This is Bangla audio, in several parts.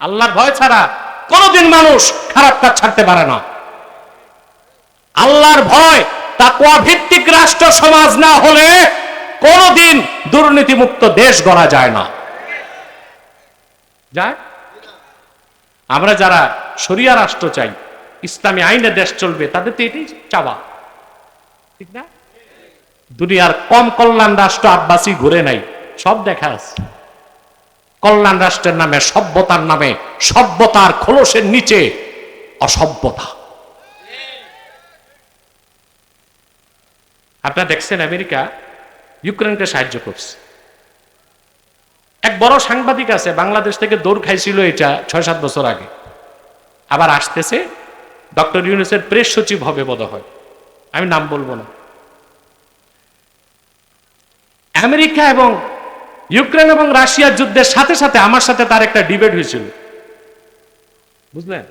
আল্লাহর ভয় ছাড়া কোনদিন মানুষ খারাপ কাজ ছাড়তে পারে না। আল্লাহর ভয় তাকওয়া ভিত্তিক রাষ্ট্র সমাজ না হলে কোনদিন দুর্নীতিমুক্ত দেশ গড়া যায় না। যায় আমরা যারা শরিয়া রাষ্ট্র চাই, ইসলামী আইনে দেশ চলবে, তাদের তো এটাই চাওয়া, ঠিক না? দুনিয়ার কম কল্যাণ রাষ্ট্র আব্বাসি ঘুরে নাই, সব দেখা আছে। কল্যাণ রাষ্ট্রের নামে, সভ্যতার নামে, সভ্যতার খোলসের নিচে অসভ্যতা। আপনারা দেখছেন আমেরিকা ইউক্রেনকে সাহায্য করছে। এক বড় সাংবাদিক আছে, বাংলাদেশ থেকে দৌড় খাইছিল এটা ৬-৭ বছর আগে, আবার আসতেছে, ডক্টর ইউনূসের প্রেস সচিব হবে বোধহয়, আমি নাম বলবো না। আমেরিকা এবং ইউক্রেন এবং রাশিয়ার যুদ্ধের সাথে সাথে আমার সাথে তার একটা ডিবেট হয়েছিল, বুঝলেন?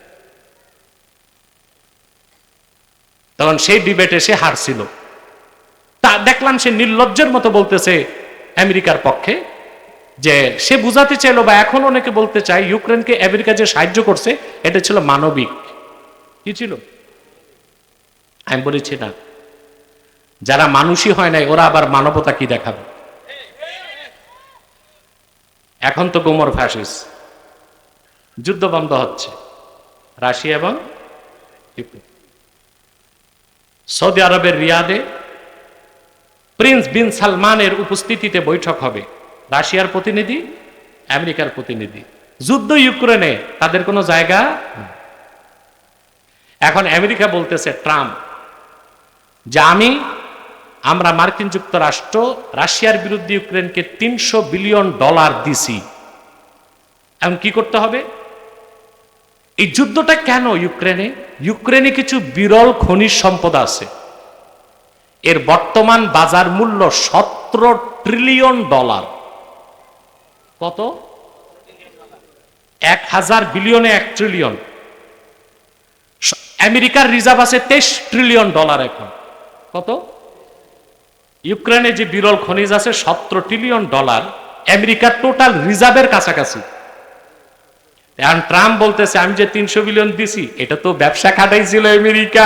তখন সেই ডিবেটে সে হারছিল। তা দেখলাম সে নির্লজ্জের মতো বলতেছে আমেরিকার পক্ষে, যে সে বুঝাতে চাইলো, বা এখন অনেকে বলতে চায়, ইউক্রেনকে আমেরিকা যে সাহায্য করছে এটা ছিল মানবিক। কি ছিল? আমি বলেছি না, যারা মানুষই হয় নাই ওরা আবার মানবতা কি দেখাবে? এখন তো গোমর ফাঁসিস, যুদ্ধ বন্ধ হচ্ছে রাশিয়া এবং ইউক্রেন। সৌদি আরবের রিয়াদে প্রিন্স বিন সালমানের উপস্থিতিতে বৈঠক হবে, রাশিয়ার প্রতিনিধি, আমেরিকার প্রতিনিধি। যুদ্ধ ইউক্রেনে তাদের কোনো জায়গা। এখন আমেরিকা বলতেছে, ট্রাম্প, যে আমরা মার্কিন যুক্তরাষ্ট্র রাশিয়ার বিরুদ্ধে ইউক্রেনকে $300 বিলিয়ন দিছি, এখন কি করতে হবে? এই যুদ্ধটা কেন ইউক্রেনে? ইউক্রেনে কিছু বিরল খনিজ সম্পদ আছে, এর বর্তমান বাজার মূল্য $17 ট্রিলিয়ন। কত? 1000 বিলিয়নে 1 ট্রিলিয়ন। আমেরিকার রিজার্ভ আছে $23 ট্রিলিয়ন। এখন কত? ইউক্রেনে যে বিরল খনিজ আছে $17 ট্রিলিয়ন, আমেরিকার টোটাল রিজার্ভের কাছাকাছি। এখন ট্রাম্প বলতেছে, আমি যে 300 বিলিয়ন দিছি, এটা তো ব্যবসা খাটাইছিল আমেরিকা,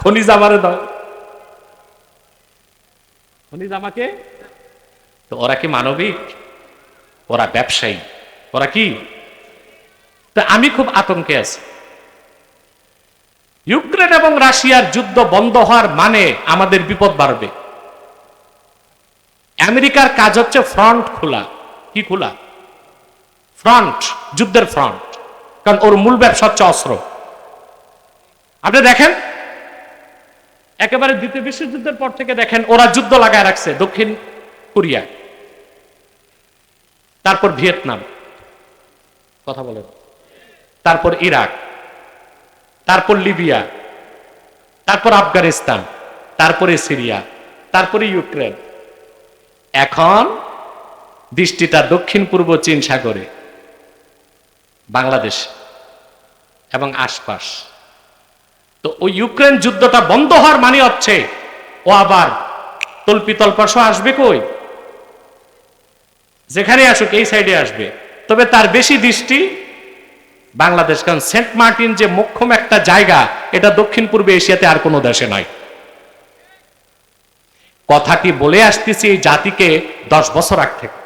খনিজ আমারে দাও, খনিজ আমাকে। তো ওরা কি মানবিক? ওরা ব্যবসায়ী, ওরা কি? তো আমি খুব আতঙ্কে আছি। ইউক্রেন এবং রাশিয়ার যুদ্ধ বন্ধ হওয়ার মানে আমাদের বিপদ বাড়বে। আমেরিকার কাজ হচ্ছে ফ্রন্ট খোলা। কি খোলা? ফ্রন্ট, যুদ্ধের ফ্রন্ট, কারণ ওর মূল ব্যবসা হচ্ছে অস্ত্র। আপনি দেখেন একেবারে দ্বিতীয় বিশ্বযুদ্ধের পর থেকে দেখেন ওরা যুদ্ধ লাগায় রাখছে দক্ষিণ কোরিয়া, তারপর ভিয়েতনাম, কথা বলেন, তারপর ইরাক, তারপর লিবিয়া, তারপর আফগানিস্তান, তারপরে সিরিয়া, তারপরে ইউক্রেন। এখন দৃষ্টিটা দক্ষিণ পূর্ব চীন সাগরে, বাংলাদেশ এবং আশপাশ। তো ওই ইউক্রেন যুদ্ধটা বন্ধ হওয়ার মানে হচ্ছে ও আবার তল্পিতল্পাশও আসবে। কই? যেখানে আসুক এই সাইডে আসবে, তবে তার বেশি দৃষ্টি বাংলাদেশ, কারণ সেন্ট মার্টিন যে মোক্ষম একটা জায়গা, এটা দক্ষিণ পূর্বে এশিয়াতে আর কোনো দেশে নাই। কথাটি বলে আসতেছি এই জাতিকে 10 বছর আগ থেকে।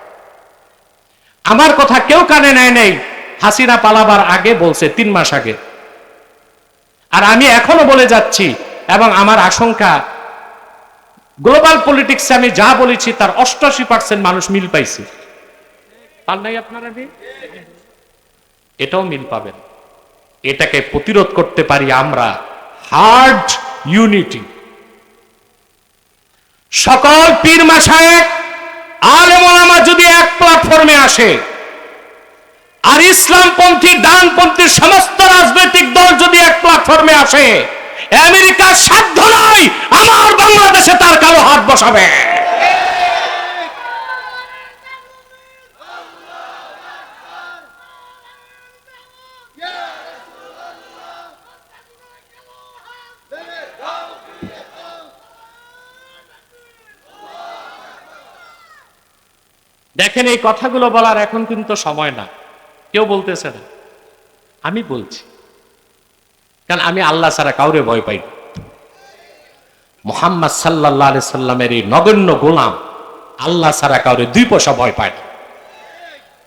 আমার কথা কেউ কানে নেয় নাই, হাসিনা পালাবার আগে বলছে, 3 মাস আগে। আর আমি এখনো বলে যাচ্ছি, এবং আমার আশঙ্কা গ্লোবাল পলিটিক্সে আমি যা বলেছি তার 88% মানুষ মিল পাইছে। পান নাই আপনারা? এটাও মিল পাবেন। এটাকে প্রতিরোধ করতে পারি আমরা হার্ড ইউনিটি। সকল পীর মাশায়েখ আলেম ওলামা যদি এক প্ল্যাটফর্মে আসে, আর ইসলামপন্থী ডানপন্থী সমস্ত রাজনৈতিক দল যদি এক প্ল্যাটফর্মে আসে, আমেরিকার সাধ্য নয় আমার বাংলাদেশে তার কালো হাত বসাবে। দেখেন, এই কথাগুলো বলার এখন কিন্তু সময় না, কেউ বলতেছে না, আমি বলছি, কারণ আমি আল্লাহ ছাড়া কাউরে ভয় পাই না। মুহাম্মদ সাল্লাল্লাহু আলাইহি সাল্লামের এই নগণ্য গোলাম আল্লাহ ছাড়া কাউরে 2 পয়সা ভয় পায় না।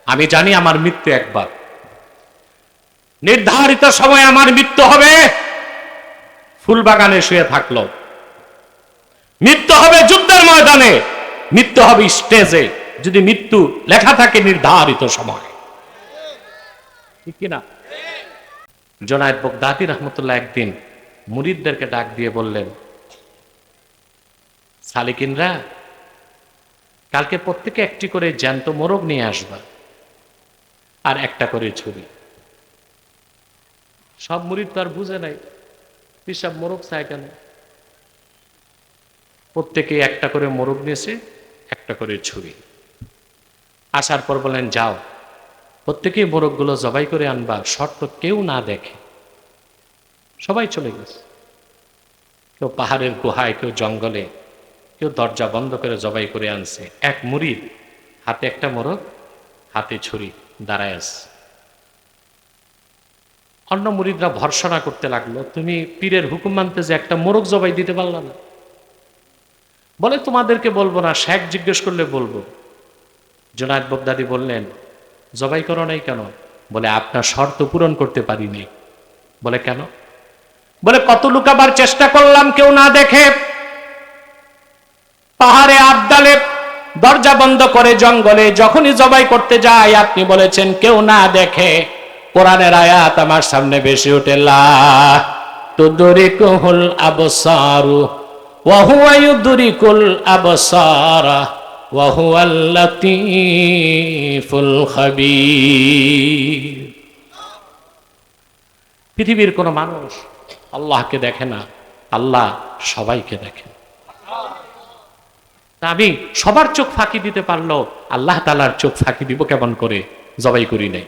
আমি জানি আমার মৃত্যু একবার, নির্ধারিত সময় আমার মৃত্যু হবে। ফুলবাগানে শুয়ে থাকলো, মৃত্যু হবে যুদ্ধের ময়দানে, মৃত্যু হবে স্টেজে, যদি মৃত্যু লেখা থাকে নির্ধারিত সময়, ঠিক কিনা? জুনায়েদ বাগদাদী রাহমাতুল্লাহ একদিন মুরিদদেরকে ডাক দিয়ে বললেন, সালিকিনরা, কালকে প্রত্যেকে একটি করে জ্যান্ত মোরগ নিয়ে আসবা, আর একটা করে ছুরি। সব মুরিদ তো আর বুঝে নাই পিসাব মোরগ চায় কেন। প্রত্যেকে একটা করে মোরগ নিয়েছে, একটা করে ছুরি। আসার পর বলেন, যাও প্রত্যেকেই মোরগগুলো জবাই করে আনবা, শর্ত কেউ না দেখে। সবাই চলে গেছে, কেউ পাহাড়ের গুহায়, কেউ জঙ্গলে, কেউ দরজা বন্ধ করে জবাই করে আনছে। এক মুরিদ হাতে একটা মোরগ, হাতে ছুরি, দাঁড়ায় আছে। অন্য মুরিদরা ভর্সনা করতে লাগলো, তুমি পীরের হুকুম মানতে যে একটা মোরগ জবাই দিতে পারলা না? বলে, তোমাদেরকে বলবো না, শেখ জিজ্ঞেস করলে বলবো। জুনায়েদ বাগদাদী বললেন, জবাই করো নাই কেন? বলে, আপনার শর্ত পূরণ করতে পারিনি। বলে, কেন? বলে, কত লুকাবার চেষ্টা করলাম, কেউ না দেখে। পাহাড়ে, আবদালে, দরজা বন্ধ করে, জঙ্গলে, যখনই জবাই করতে যাই আপনি বলেছেন কেউ না দেখে। কোরআনের আয়াত আমার সামনে ভেসে ওঠে, লা তুদরিকুল আবসারু ওয়া হুয়া ইউদরিকুল আবসারা ওয়া হুয়াল লাতীফুল খাবীর। পৃথিবীর কোন মানুষ আল্লাহকে দেখে না, আল্লাহ সবাইকে দেখে। আমি সবার চোখ ফাঁকি দিতে পারলো, আল্লাহ তাআলার চোখ ফাঁকি দিব কেমন করে? জবাই করি নাই।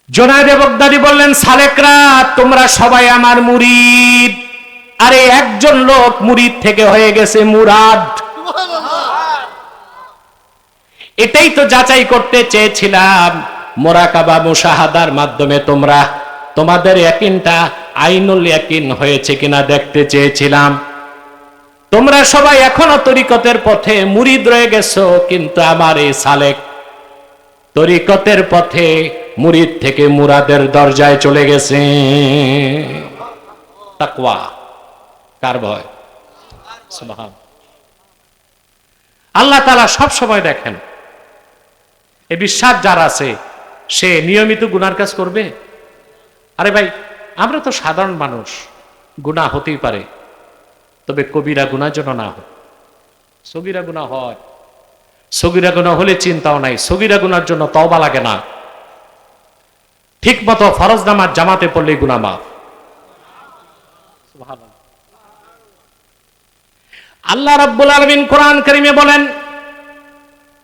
জুনায়েদ বাগদাদী বললেন, সালেকরা, তোমরা সবাই আমার মুরিদ। আরে একজন লোক মুরিদ থেকে হয়ে গেছে মুরাদ। এটাই তো যাচাই করতে চেয়েছিলাম। মুরাকাবা মুশাহাদার মাধ্যমে তোমরা তোমাদের ইয়াকিনটা আইনুল ইয়াকিন হয়েছে কিনা দেখতে চেয়েছিলাম। তোমরা সবাই এখনো তরিকতের পথে মুরিদ রয়ে গেছো, কিন্তু আমার এই সালেক তরিকতের পথে মুরিদ থেকে মুরাদের দরজায় চলে গেছে। তাকওয়া, কার ভয়? সুবহান। আল্লাহ তাআলা সব সময় দেখেন। এই বিশ্বাস যার আছে সে নিয়মিত গুনার কাজ করবে? আরে ভাই, আমরা তো সাধারণ মানুষ, গুনাহ হতেই পারে, তবে কবিরা গুনাহ যেন না হয়। সগীরা গুনাহ হয়, সগীরা গুনাহ হলে চিন্তাও নাই, সগীরা গুনার জন্য তওবা লাগে না। ঠিক মতো ফরজ নামাজ জামাতে পড়লে গুনাহ মাফ। সুবহানাল্লাহ। আল্লাহ রাব্বুল আলামিন কোরআন কারীমে বলেন,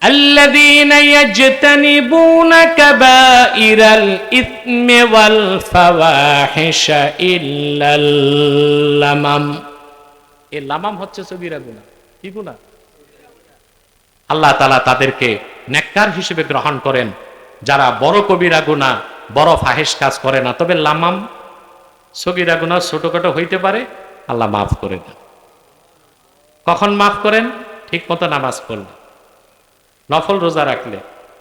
আল্লাযীনা ইয়াজতানিবুনা কাবাইরাল ইসমি ওয়াল ফাওয়াহিশা ইল্লাল লামাম। এই লামাম হচ্ছে সগীরা গুনাহ। কি গুনাহ? আল্লাহ তাআলা তাদেরকে নেককার হিসেবে গ্রহণ করেন যারা বড় কবিরা গুনাহ, বড় ফাহিশ কাজ করে না। তবে লামাম, সগীরা গুনাহ ছোটখাটো হইতে পারে, আল্লাহ মাফ করে দেন। কখন মাফ করেন? ঠিক মতো নামাজ পড়লে, নফল রোজা রাখলে,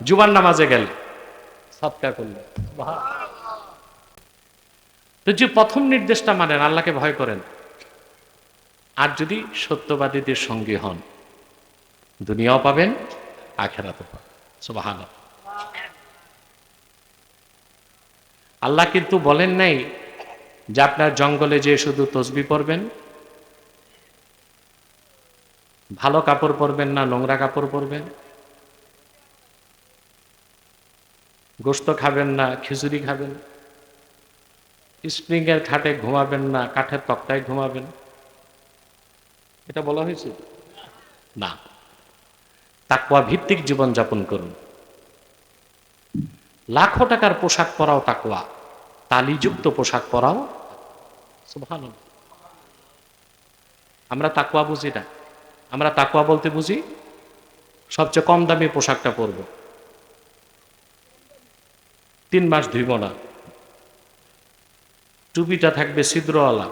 জুমার নামাজে গেলে, সাদকা করলে। তো যে প্রথম নির্দেশটা মানেন, আল্লাহকে ভয় করেন, আর যদি সত্যবাদীদের সঙ্গী হন, দুনিয়াও পাবেন, আখিরাতও পাবেন। সুবহানাল্লাহ। আল্লাহ কিন্তু বলেন নাই যে আপনার জঙ্গলে যে শুধু তসবিহ পড়বেন, ভালো কাপড় পরবেন না নোংরা কাপড় পরবেন, গোশত খাবেন না খিচুড়ি খাবেন, স্প্রিং এর খাটে ঘুমাবেন না কাঠের তক্তায় ঘুমাবেন, এটা বলা হয়েছে না। তাকওয়া ভিত্তিক জীবন যাপন করুন। লাখো টাকার পোশাক পরাও তাকওয়া, তালিযুক্ত পোশাক পরাও। সুবহানাল্লাহ। আমরা তাকওয়া বুঝি না, আমরা তাকওয়া বলতে বুঝি সবচেয়ে কম দামি পোশাকটা পরব, 3 মাস ধুইব না, টুপিটা থাকবে ছিদ্রওয়ালা,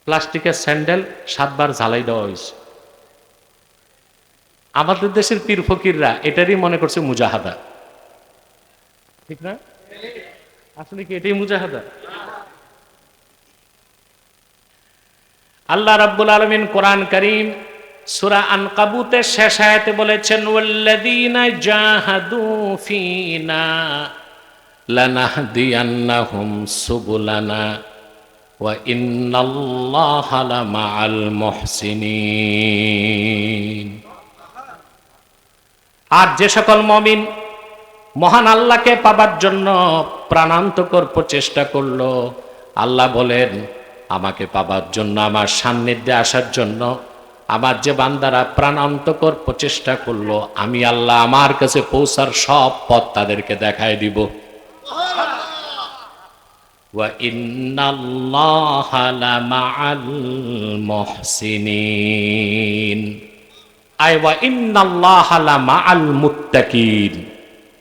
প্লাস্টিকের স্যান্ডেল 7 বার ঝালাই দেওয়া হয়েছে। আমাদের দেশের পীর ফকিররা এটারই মনে করছে মুজাহাদা, ঠিক না? আসলে কি এটাই মুজাহাদা? আল্লাহ রাব্বুল আলামিন কোরআন কারীম সূরা আনকাবুতের শেষ আয়াতে বলেছেন, ওয়াল্লাযীনা জাহাদু ফীনা লানাহদিয়ান্নাহুম সুবুলানা ওয়া ইন্নাল্লাহা লামাআল মুহসিনিন। আর যে সকল মুমিন মহান আল্লাহকে পাবার জন্য প্রাণান্তকর প্রচেষ্টা করলো, আল্লাহ বলেন আমাকে পাবার জন্য, আমার সান্নিধ্যে আসার জন্য আমার যে বান্দারা প্রাণান্তকর প্রচেষ্টা করলো, আমি আল্লাহ আমার কাছে পৌঁছার সব পথ তাদেরকে দেখায় দিব। ওয়া ইন্নাল্লাহা লামাআল মুহসিনিন, আই ওয়া ইন্নাল্লাহা লামাআল মুত্তাকিন।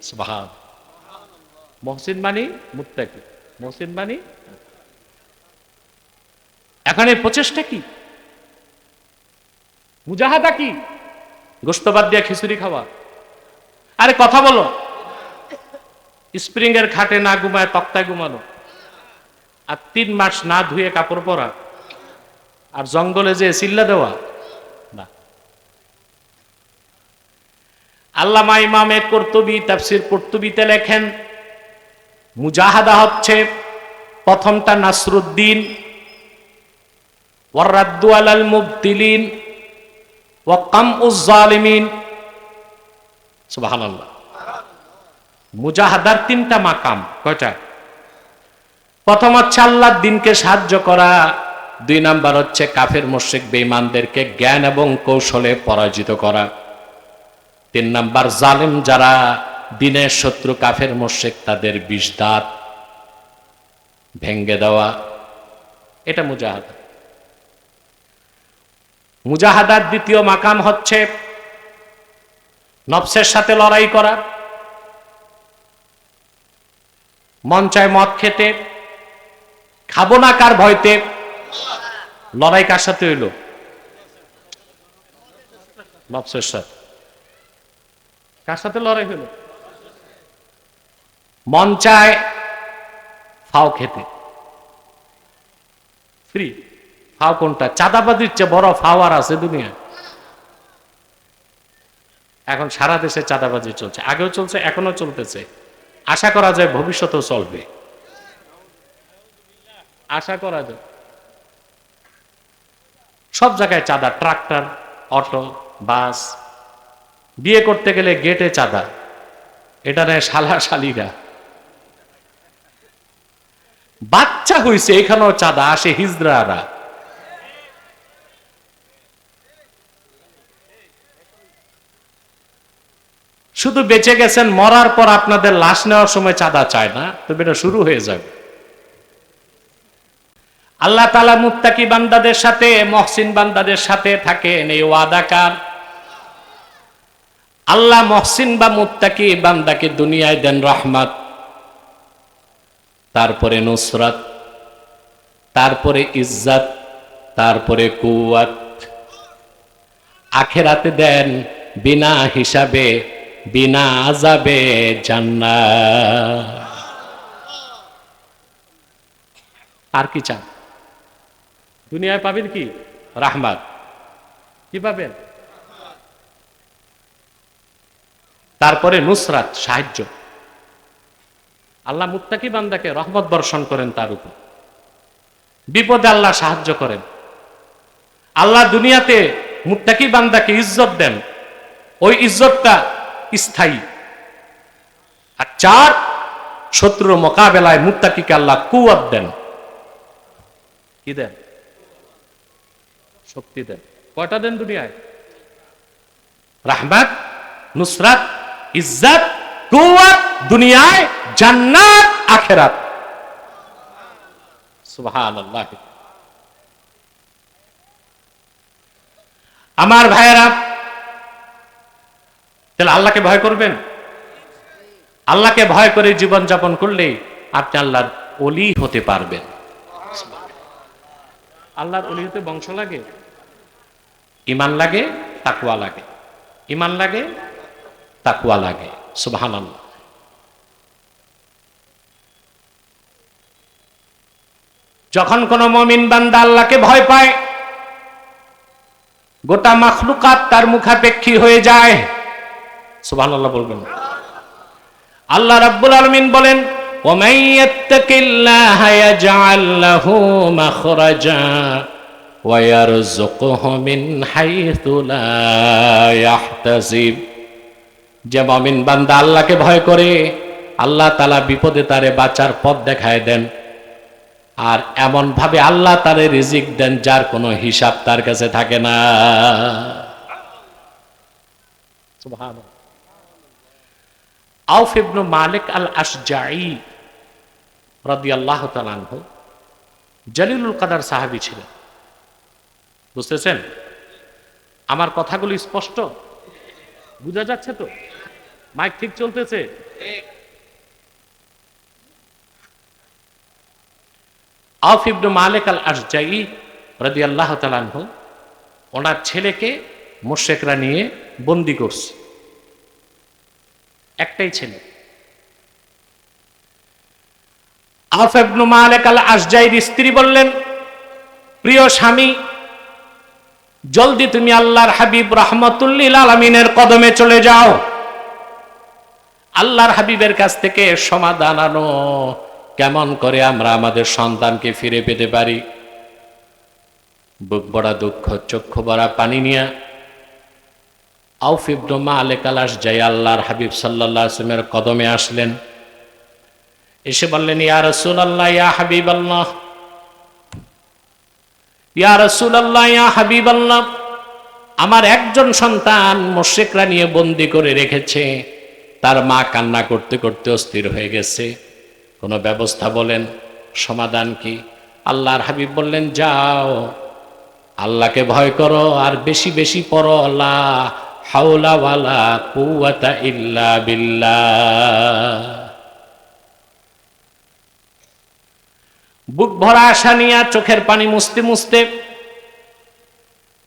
সুবহান। মুহসিন মানে মুত্তাকি, মুহসিন মানে। এখন এই প্রচেষ্টা কি? মুজাহাদা কি? গোশত বাদ দিয়া খিচুড়ি খাওয়া? আরে কথা বলো। স্প্রিং এর খাটে না ঘুমায় তক্তায় ঘুমানো, আর 3 মাস না ধুয়ে কাপড় পরা, আর জঙ্গলে যে চিল্লা দেওয়া না। আল্লামা ইমামে কুরতুবী তাফসীর কুরতুবীতে লেখেন, মুজাহাদা হচ্ছে প্রথমটা নাসরুদ্দিন, ওয়ার রাদ্দু আলাল মুবতিলিন ওয়া কামউজ জালিমিন। সুবহানাল্লাহ। মুজাহাদার 3টা মাকাম। কয়টা? প্রথম হচ্ছে আল্লাহর দ্বীনকে সাহায্য করা, 2 নাম্বার হচ্ছে কাফের মুশরিক বেঈমানদেরকে জ্ঞান এবং কৌশলে পরাজিত করা, 3 নাম্বার জালেম যারা দ্বীনের শত্রু কাফের মুশরিক তাদের বিষ দাঁত ভেঙ্গে দেওয়া। এটা মুজাহাদা। মুজাহাদার দ্বিতীয় মাকাম হচ্ছে নফসের সাথে লড়াই করা। মন চায় মদ খেতে, খাবো না কার ভয়তে। লড়াই কার সাথে হইল? নফসের সাথে। কার সাথে লড়াই হইল? মন চায় ফাও খেতে, ফ্রি। ফাও কোনটা? চাঁদাবাজির চেয়ে বড় ফাও আর আছে দুনিয়া? এখন সারা দেশে চাঁদাবাজি চলছে, আগেও চলছে, এখনো চলতেছে, আশা করা যায় ভবিষ্যতেও চলবে। আশা করা যায় সব জায়গায় চাঁদা, ট্রাক্টর, অটো, বাস। বিয়ে করতে গেলে গেটে চাঁদা, এটা নেয় শালা শালিরা। বাচ্চা হইছে এখানেও চাঁদা, আসে হিজড়ারা। শুধু বেঁচে গেছেন, মরার পর আপনাদের লাশ নেওয়ার সময় চাঁদা চায় না, তবে এটা শুরু হয়ে যাবে। আল্লাহ তাআলা মুত্তাকি বান্দাদের সাথে, মুহসিন বান্দাদের সাথে থাকেন, এই ওয়াদা কার? আল্লাহ মুহসিন বা মুত্তাকি বান্দাকে দুনিয়ায় দেন রহমত, তারপরে নুসরাত, তারপরে ইজ্জত, তারপরে কুওয়াত। আখিরাতে দেন বিনা হিসাবে, বিনা আযাবে জান্নাত। আর কি চান? দুনিয়ায় পাবেন কি? রাহমাত। কি পাবেন? তারপরে নুসরাত, সাহায্য। আল্লাহ মুত্তাকি বান্দাকে রহমত বর্ষণ করেন, তার উপর বিপদে আল্লাহ সাহায্য করেন। আল্লাহ দুনিয়াতে মুত্তাকি বান্দাকে ইজ্জত দেন, ওই ইজ্জতটা স্থায়ী। আর 4, শত্রুর মোকাবেলায় মুত্তাকিকে আল্লাহ কুওয়াত দেন। কি দেন? শক্তি দেন। কয়টা দেন দুনিয়ায়? রাহমাত, নুসরাত, ইজ্জত, কুওয়াত। দুনিয়ায় জান্নাত, আখিরাত। সুবহানাল্লাহ। আমার ভাইয়েরা, তাহলে আল্লাহকে ভয় করবেন। আল্লাহকে ভয় করে জীবন যাপন করলে আপনি আল্লাহর ওলি হতে পারবেন। আল্লাহর ওলি হতে বংশ লাগে, ইমান লাগে, তাকওয়া লাগে। ইমান লাগে, তাকওয়া লাগে। সুবহানাল্লাহ। যখন কোন মুমিন বান্দা আল্লাহকে ভয় পায়, গোটা মাখলুকাত তার মুখাপেক্ষী হয়ে যায়। সুবহানাল্লাহ বলবেন। আল্লাহ রাব্বুল আলামিন বলেন, ওয়া মান ইয়াত্তাকিল্লাহা ইয়াজআল লাহু মাখরাজা ওয়া ইয়ারযুকহু মিন হাইথু লা ইয়াহতাসিব। যে মুমিন বান্দা আল্লাহকে ভয় করে, আল্লাহ তাআলা বিপদে তারে বাঁচার পথ দেখায় দেন, আর এমন ভাবে আল্লাহ তারে রিজিক দেন যার কোনো হিসাব তার কাছে থাকে না। সুবহানাল্লাহ। আউফ ইবনে মালিক আল আশজাঈ রাদিয়াল্লাহু তাআলা আনহু জলিলুল কদর সাহাবী ছিলেন। বুঝতেছেন আমার কথাগুলো? স্পষ্ট বুঝা যাচ্ছে তো? মাইক ঠিক চলতেছে? আউফ ইবনে মালিক আল আশজাঈ রাদিয়াল্লাহু তাআলা আনহু ওনার ছেলেকে মুশরিকরা নিয়ে বন্দী করছে। একটাই ছেলে। আউফ ইবনে মালিক আল আশজাঈর স্ত্রী বললেন, প্রিয় স্বামী, জলদি তুমি আল্লাহর হাবিব রাহমাতুল লিল আলামিনের কদমে চলে যাও। আল্লাহর হাবিবের কাছ থেকে সমাধান আনো, কেমন করে আমরা আমাদের সন্তানকে ফিরে পেতে পারি। বুক ভরা দুঃখ, চক্ষু ভরা পানি নিয়ে আউফ ইবনে মালিক আল আশজাঈ আল্লাহর হাবিব সাল্লাল্লাহু আলাইহি ওয়াসাল্লামের কদমে আসলেন। এসে বললেন, ইয়া রাসূলুল্লাহ, ইয়া হাবিবাল্লাহ, ইয়া রাসূলুল্লাহ, ইয়া হাবিবাল্লাহ, আমার একজন সন্তান মুশরিকরা নিয়ে বন্দী করে রেখেছে। তার মা কান্না করতে করতে অস্থির হয়ে গেছে। কোনো ব্যবস্থা বলেন, সমাধান কি? আল্লাহর হাবিব বললেন, যাও আল্লাহকে ভয় করো আর বেশি বেশি পড়ো লা হাওলা ওয়ালা কুওয়াতা ইল্লা বিল্লাহ। বুক ভরা আশা নিয়ে চোখের পানি মুছতে মুছতে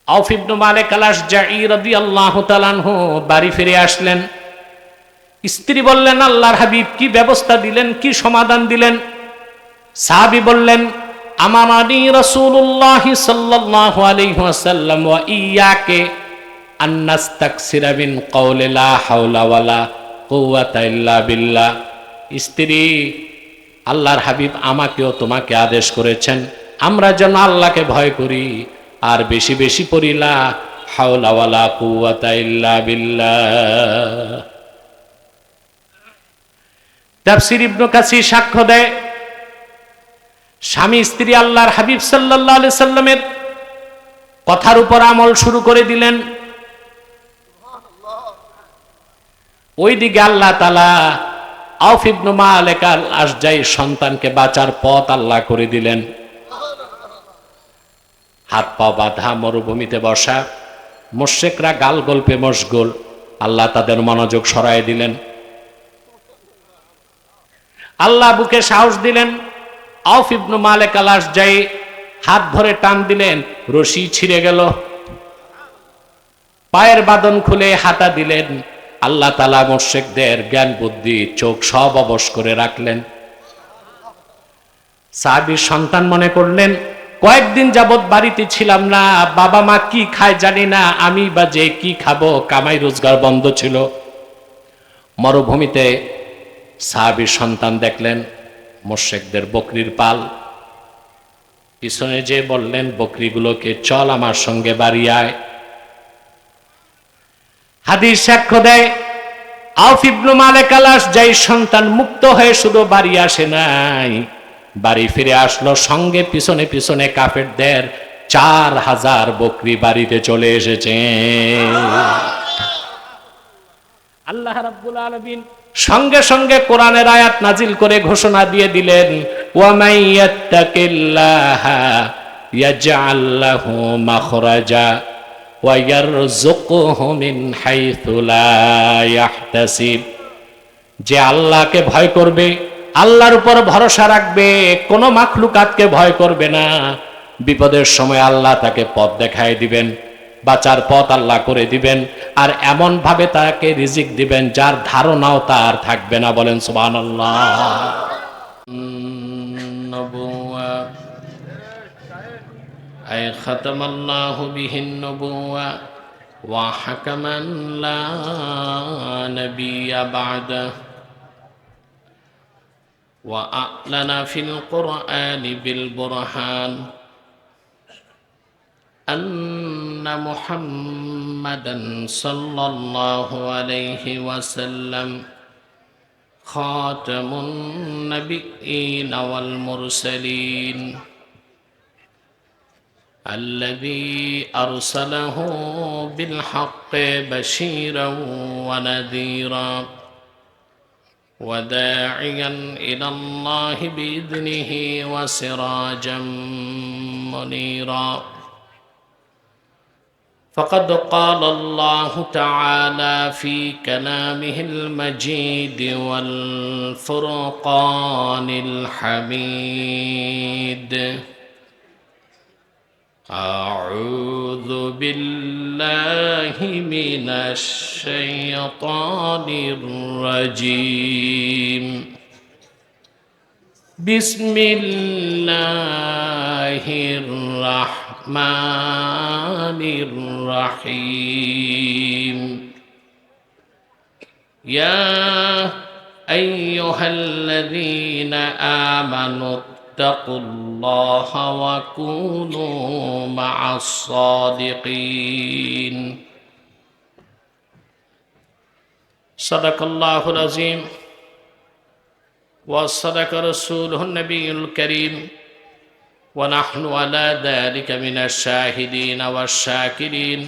আউফ ইবনে মালিক আল আশজাঈ রাদিয়াল্লাহু তাআলা আনহু বাড়ি ফিরে আসলেন। স্ত্রী বললেন, আল্লাহর হাবিব কি ব্যবস্থা দিলেন, কি সমাধান দিলেন? সাহাবী বললেন, আমানানি রাসূলুল্লাহ সাল্লাল্লাহু আলাইহি ওয়াসাল্লাম ওয়া ইয়াকে আন নাস্তাকসিরা মিন কওলি লা হাওলা ওয়ালা কুওয়াতা ইল্লা বিল্লাহ। স্ত্রী, আল্লাহর হাবিব আমাকেও তোমাকে আদেশ করেছেন আমরা যেন আল্লাহকে ভয় করি আর বেশি বেশি পড়ি লা হাওলা ওয়ালা কুওয়াতা ইল্লা বিল্লাহ। তাফসীর ইবনে কাসীর সাক্ষ্য দেয়, স্বামী স্ত্রী আল্লাহর হাবিব সাল্লাল্লাহু আলাইহি সাল্লামের কথার উপর আমল শুরু করে দিলেন। ওইদিকে আল্লাহ তাআলা আউফ ইবনে মালিক আল আশজাঈর সন্তানকে বাঁচার পথ আল্লাহ করে দিলেন। হাত পা বাঁধা, মরুভূমিতে বসা, মুশরিকরা গাল গল্পে মশগুল। আল্লাহ তাদের মনোযোগ সরায় দিলেন। আল্লাহ বুকে সাহস দিলেন। আউফ ইবনে মালিক আল আশজাঈ হাত ধরে টান দিলেন, রশি ছিঁড়ে গেল। পায়ের বাঁধন খুলে হাঁটা দিলেন। আল্লাহ তাআলা মুশরিকদের জ্ঞান বুদ্ধি চোখ সব অবশ করে রাখলেন। সাহাবীর সন্তান মনে করলেন, কয়েকদিন যাবত বাড়িতে ছিলাম না, বাবা মা কি খায় জানি না, আমি বা যে কি খাবো, কামাই রোজগার বন্ধ ছিল। মরুভূমিতে সাহাবীর সন্তান দেখলেন মুশরিকদের বকরির পাল। পিছনে যে বললেন বকরিগুলোকে, চল আমার সঙ্গে বাড়ি আয়। হাদিস সাক্ষ্য দেয়, আউফ ইবনে মালিক আল আশজাঈর সন্তান মুক্ত হয়ে শুধু বাড়ি আসে নাই, বাড়ি ফিরে আসলো সঙ্গে পিছনে পিছনে কাফেরদের 4000 বকরি বাড়িতে চলে এসেছে। আল্লাহ রাব্বুল আলামিন সঙ্গে সঙ্গে কোরআনের আয়াত নাজিল করে ঘোষণা দিয়ে দিলেন, ওয়া মান ইয়াত্তাকিল্লাহা ইয়াজআল লাহু মাখরাজা ওয়া ইয়ারযুকহু মিন হাইথু লা ইয়াহতাসিব। যে আল্লাহকে ভয় করবে, আল্লাহর উপর ভরসা রাখবে, কোনো মাখলুকাতকে ভয় করবে না, বিপদের সময় আল্লাহ তাকে পথ দেখায় দিবেন, বাঁচার পথ আল্লাহ করে দিবেন, আর এমন ভাবে তাকে রিজিক দিবেন যার ধারণাও তার থাকবে না। বলেন সুবহানাল্লাহ। নবুওয়া আয় খাতামাল্লাহু বিহিন নবুওয়া ওয়া হাকামান লা নাবিয়্যা বা'দা ওয়া আ'লানা ফিল কুরআনি বিল বুরহান আন্না মুহাম্মাদান সাল্লাল্লাহু আলাইহি ওয়াসাল্লাম খাতামুন নাবিয়্যিন ওয়াল মুরসালিন الذي أرسله بالحق بشيرا ونذيرا وداعيا إلى الله بإذنه وسراجا منيرا فقد قال الله تعالى في كلامه المجيد والفرقان الحميد أعوذ بالله من الشيطان الرجيم بسم الله الرحمن الرحيم يا أيها الذين آمنوا اتقوا الله وكونوا مع الصادقين صدق الله العظيم وصدق رسوله النبي الكريم ونحن على ذلك من الشاهدين والشاكرين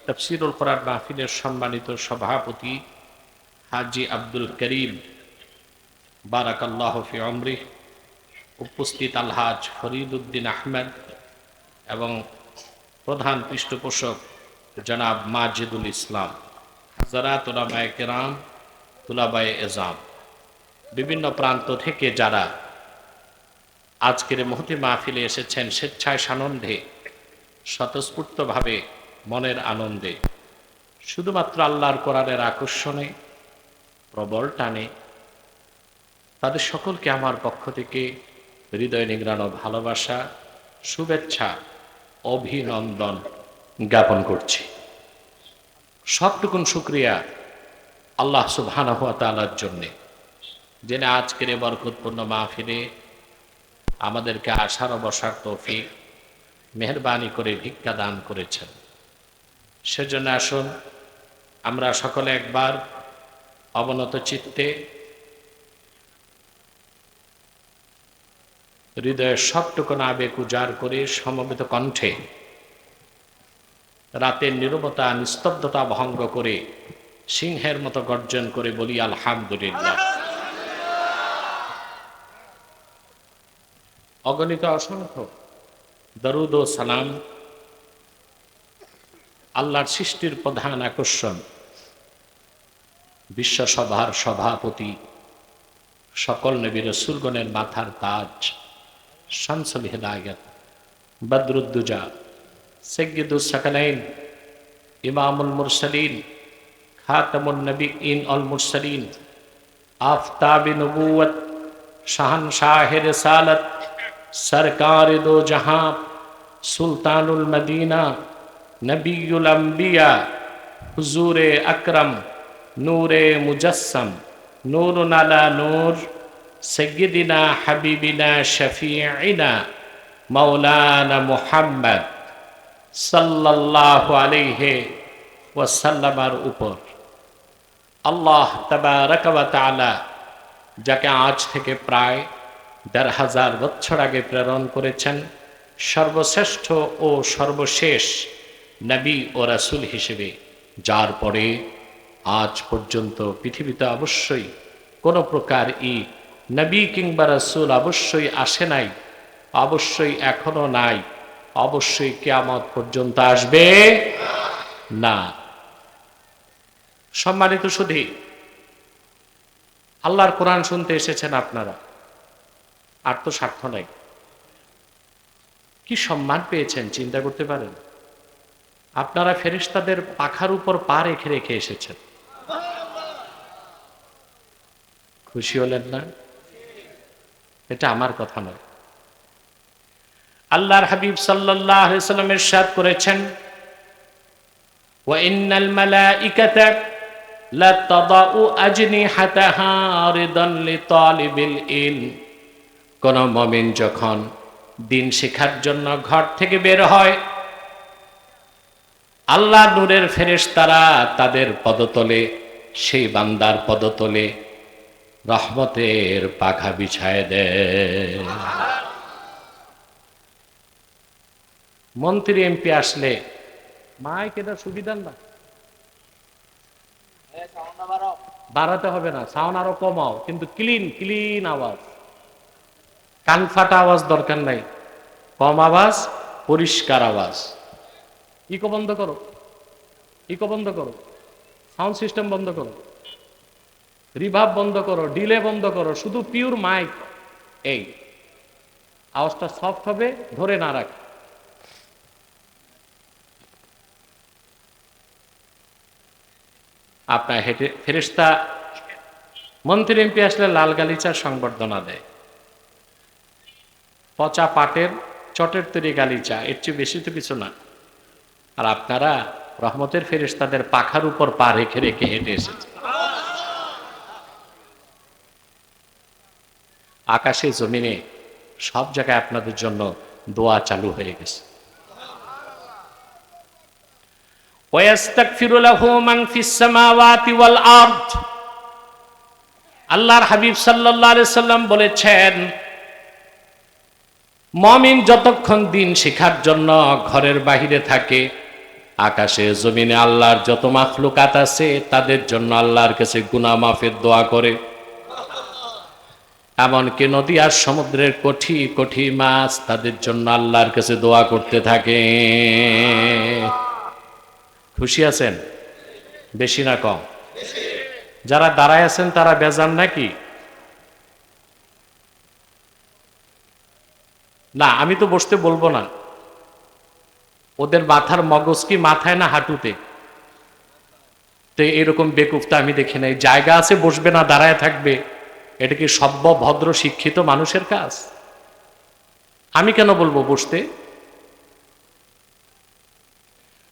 তাফসীরুল কোরআন মাহফিলের সম্মানিত সভাপতি হাজী আব্দুল করিম বারাকাল্লাহু ফি উমরিহ, উপস্থিত আলহাজ ফরিদ উদ্দিন আহমেদ এবং প্রধান পৃষ্ঠপোষক জনাব মাজিদুল ইসলাম, হাজারাত উলামায়ে কেরাম, তুলাবায়ে এজাম, বিভিন্ন প্রান্ত থেকে যারা আজকের মহতি মাহফিলে এসেছেন স্বেচ্ছায় সানন্দে স্বতঃস্ফূর্তভাবে মনের আনন্দে, শুধুমাত্র আল্লাহর কোরআনের আকর্ষণে প্রবল টানে, তাদের সকলকে আমার পক্ষ থেকে হৃদয় নিংড়ানো ভালোবাসা, শুভেচ্ছা, অভিনন্দন জ্ঞাপন করছি। সবটুকুন শুকরিয়া আল্লাহ সুবহানাহু ওয়া তাআলার জন্যে, যিনি আজকের এই বরকতপূর্ণ মাহফিলে আমাদেরকে আসার ও বসার তৌফিক মেহেরবানি করে ভিক্ষা দান করেছেন। সেজন্য আসুন আমরা সকলে একবার অবনত চিত্তে হৃদয়ের সবটুকুন আবেগ উজাড় করে সমবেত কণ্ঠে রাতের নীরবতা নিস্তব্ধতা ভঙ্গ করে সিংহের মতো গর্জন করে বলি আলহামদুলিল্লাহ। অগণিত অসংখ্য দরুদ ও সালাম আল্লাহর সৃষ্টির প্রধান আকর্ষণ, বিশ্বসভার সভাপতি, সকল নবী রাসূলগণের মাথার তাজ, শামসুল হিদায়াত, বদরুদ্দুজা, সাইয়্যিদুস সাকালাইন, ইমামুল মুরসালিন, খাতামুন নবিয়্যিন ওয়াল মুরসালিন, আফতাবে নবুওয়াত, শাহনশাহে রিসালাত, সরকারে দো জাহাঁ, সুলতানুল মদিনা, নবিয়ুল আম্বিয়া, হুজুরে আকরম, নূরে মুজাসসাম, নূরুন আলা নূর, সাইয়্যিদিনা হাবিবিনা শফিঈনা মাওলানা মুহাম্মদ সাল্লাল্লাহু আলাইহি ওয়াসাল্লামের উপর আল্লাহ তাবারাক ওয়া তাআলা যাকে আজ থেকে প্রায় ১৫০০ বছর আগে প্রেরণ করেছেন সর্বশ্রেষ্ঠ ও সর্বশেষ নবী ও রাসূল হিসেবে, যার পরে আজ পর্যন্ত পৃথিবীতে অবশ্যই কোনো প্রকার নবী কিংবা রাসূল অবশ্যই আসে নাই, অবশ্যই এখনো নাই, অবশ্যই কিয়ামত পর্যন্ত আসবে না। সম্মানিত সুধী, আল্লাহর কোরআন শুনতে এসেছেন আপনারা, আর তো স্বার্থ নাই। কি সম্মান পেয়েছেন চিন্তা করতে পারেন? আপনারা ফেরেশতাদের পাখার উপর পা রেখে রেখে এসেছেন। খুশি হলেন না? এটা আমার কথা নয়, আল্লাহর হাবিব সাল্লাল্লাহু আলাইহি ওয়াসাল্লাম ইরশাদ করেছেন, ওয়া ইন্নাল মালাইকাতা লা তাদাউ আজনিহাতাহা রিদান লিতালিবিল ইলম। কোন মুমিন যখন দিন শেখার জন্য ঘর থেকে বের হয়, আল্লাহ নূরের ফেরেশতারা তাদের পদতলে, সেই বান্দার পদতলে রহমতের পাখা বিছায় দেয়। মন্ত্রী এমপি আসলে মাইক এটা সুবিধার না, বাড়াতে হবে না, সাউন্ড আরো কমাও, কিন্তু ক্লিন ক্লিন আওয়াজ, কান ফাটা আওয়াজ দরকার নাই, কম আওয়াজ, পরিষ্কার আওয়াজ। ইকো বন্ধ করো, ইকো বন্ধ করো, সাউন্ড সিস্টেম বন্ধ করো, রিভার্ব বন্ধ করো, ডিলে বন্ধ করো, শুধু পিওর মাইক। এই আওয়াজটা সফট হবে, ধরে না রাখ। আপনার হেঁটে ফেরেশতা মন্ত্রী এমপি আসলে লাল গালিচার সংবর্ধনা দেয়, পচা পাটের চটের তৈরি গালিচা, এর চেয়ে বেশি তো কিছু না। আর আপনারা রহমতের ফেরেশতাদের পাখার উপর পা রেখে রেখে হেঁটে এসেছে। আকাশে জমিনে সব জায়গায় আপনাদের জন্য দোয়া চালু হয়ে গেছে। ওয়াস্তাগফিরু লাহু মান ফিস সামাওয়াতি ওয়াল আরদ। আল্লাহর হাবিব সাল্লাল্লাহু আলাইহি সাল্লাম বলেছেন, মুমিন যতক্ষণ দিন শেখার জন্য ঘরের বাহিরে থাকে, আকাশে জমিনে আল্লাহর যত মাখলুকাত আছে তাদের জন্য আল্লাহর কাছে গুনাহ মাফের দোয়া করে। এমনকি নদী আর সমুদ্রের কোটি কোটি মাছ তাদের জন্য আল্লাহর কাছে দোয়া করতে থাকে। খুশি আছেন? বেশি না কম? যারা দাঁড়ায় আছেন তারা বেজান নাকি? না, আমি তো বসতে বলবো না। ওদের মাথার মগজ কি মাথায় না হাঁটুতে? তো এরকম বেকুফটা আমি দেখি নাই। জায়গা আছে, বসবে না, দাঁড়ায় থাকবে। এটা কি সভ্য ভদ্র শিক্ষিত মানুষের কাজ? আমি কেন বলবো বসতে?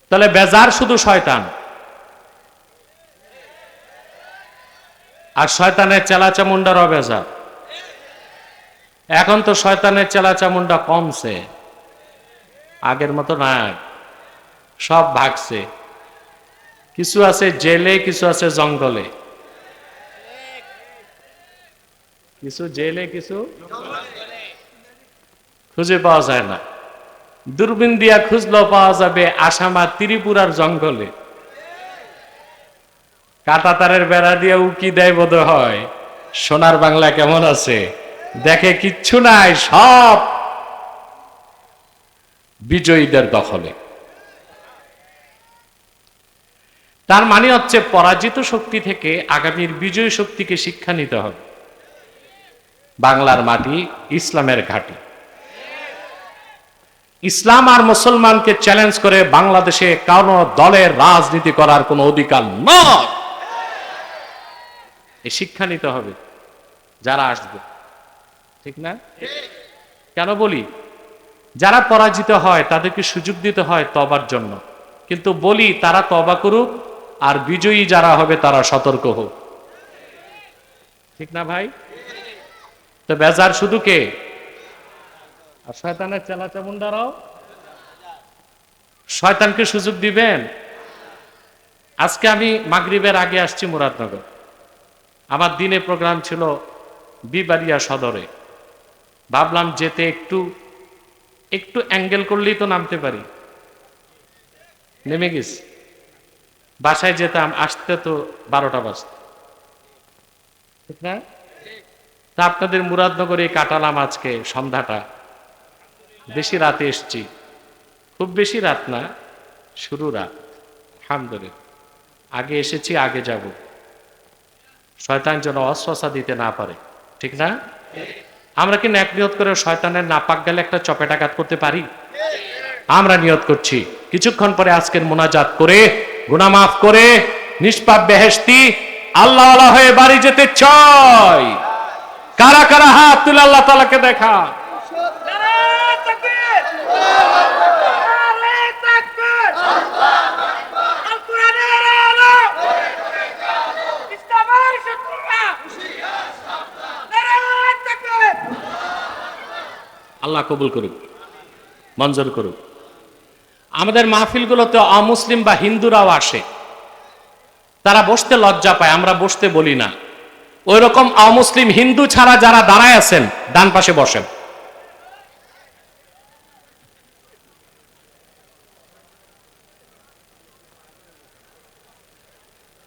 তাহলে বেজার শুধু শয়তান, আর শয়তানের চেলা চামুন্ডারও বেজার। এখন তো শয়তানের চেলা চামুন্ডা কমছে, আগের মতো নাই, সব ভাগছে। কিছু আছে জেলে, কিছু আছে জঙ্গলে, কিছু জেলে, কিছু খুঁজে পাওয়া যায় না। দূরবীন দিয়া খুঁজলেও পাওয়া যাবে আসামা ত্রিপুরার জঙ্গলে। কাঁটাতারের বেড়া দিয়ে উকি দেয় বোধ হয়, সোনার বাংলা কেমন আছে, দেখে কিচ্ছু নাই, সব বিজয়ীদের দখলে। তার মানে হচ্ছে পরাজিত শক্তি থেকে আগামীর বিজয়ী শক্তিকে শিক্ষা নিতে হবে। বাংলার মাটি ইসলামের ঘাঁটি। ইসলাম আর মুসলমানকে চ্যালেঞ্জ করে বাংলাদেশে কারো দলের রাজনীতি করার কোনো অধিকার নয়। এই শিক্ষা নিতে হবে যারা আসবে, ঠিক না? কেন বলি? যারা পরাজিত হয় তাদেরকে সুযোগ দিতে হয় তবার জন্য, কিন্তু বলি তারা তবা করুক, আর বিজয়ী যারা হবে তারা সতর্ক হোক, ঠিক না ভাই? তো বেজার শুধু কে? আর শয়তানের চেলা চামুন্ডারাও। শয়তানকে সুযোগ দিবেন? আজকে আমি মাগরিবের আগে আসছি মুরাদনগর। আমার দিনে প্রোগ্রাম ছিল বিবাড়িয়া সদরে। ভাবলাম যেতে একটু একটু অ্যাঙ্গেল করলেই তো নামতে পারি, নেমে গেছি। বাসায় যেতাম, আসতে তো 12টা বাজত, ঠিক না? তা আপনাদের মুরাদনগরে কাটালাম আজকে সন্ধ্যাটা, বেশি রাতে এসছি। খুব বেশি রাত না, শুরু রাত। আলহামদুলিল্লাহ, আগে এসেছি, আগে যাব। শয়তান যেন অস্ত্রসা দিতে না পারে, ঠিক না? আমরা কি ন্যাক নিয়ত করে শয়তানের নাপাক গেলে একটা চপেটাঘাত করতে পারি? আমরা নিয়ত করছি কিছুক্ষণ পরে আজকের মোনাজাত করে গুনাহ মাফ করে নিষ্পাপ বেহেশতি আল্লাহওয়ালা হয়ে বাড়ি যেতে চাই। কারা কারা হাত তুলে আল্লাহ তাআলাকে দেখা? আল্লাহ কবুল করুক, মঞ্জুর করুক। আমাদের মাহফিলগুলোতে অমুসলিম বা হিন্দুরাও আসে, তারা বসতে লজ্জা পায়, আমরা বসতে বলি না। ওই রকম অমুসলিম হিন্দু ছাড়া যারা দাঁড়ায় আছেন ডান পাশে বসেন।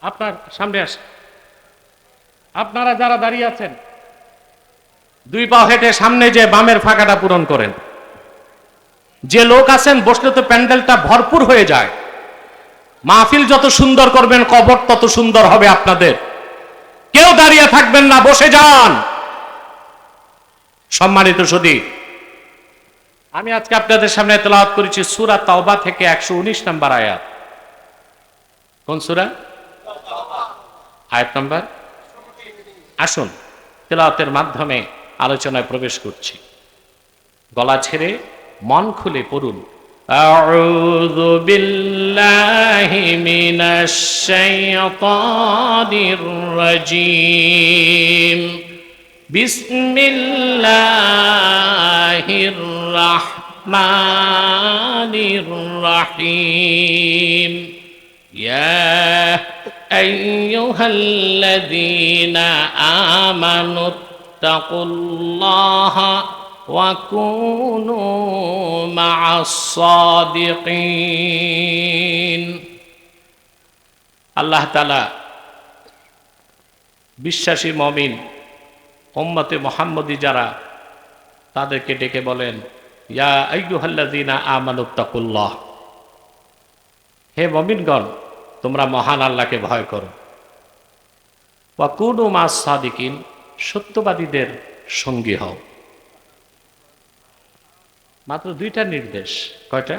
আপনার সামনে আসেন। আপনারা যারা দাঁড়িয়ে আছেন দুই পা হেঁটে সামনে যে বামের ফাঁকাটা পূরণ করেন। যে লোক আছেন বসলে তো প্যান্ডেলটা ভরপুর হয়ে যায়। মাহফিল যত সুন্দর করবেন কবর তত সুন্দর হবে আপনাদের। কেউ দাঁড়িয়ে থাকবেন না, বসে যান। সম্মানিত সুধী, আমি আজকে আপনাদের সামনে তেলাওয়াত করেছি সূরা তাওবা থেকে 119 নম্বর আয়াত। কোন সূরা? আয়াত নম্বর। আসুন তেলাওয়াতের মাধ্যমে আলোচনায় প্রবেশ করছি। গলা ছেড়ে মন খুলে পড়ুন। আউযু বিল্লাহি মিনাশ শাইতানির রাজীম। বিসমিল্লাহির রাহমানির রাহিম। ইয়া আইয়ুহাল্লাযীনা আমানুত্তাকুল্লাহা ওয়া কুনু মা'আস সাদিকিন। আল্লাহ তাআলা বিশ্বাসী মুমিন উম্মতে মুহাম্মদী যারা, তাদেরকে ডেকে বলেন, ইয়া আইয়ুহাল্লাযীনা আমানুত্তাকুল্লাহ, হে মুমিনগণ তোমরা মহান আল্লাহকে ভয় করো। ওয়া কুনু মা'আস সাদিকিন, সত্যবাদীদের সঙ্গী হও। মাত্র দুইটা নির্দেশ। কয়টা?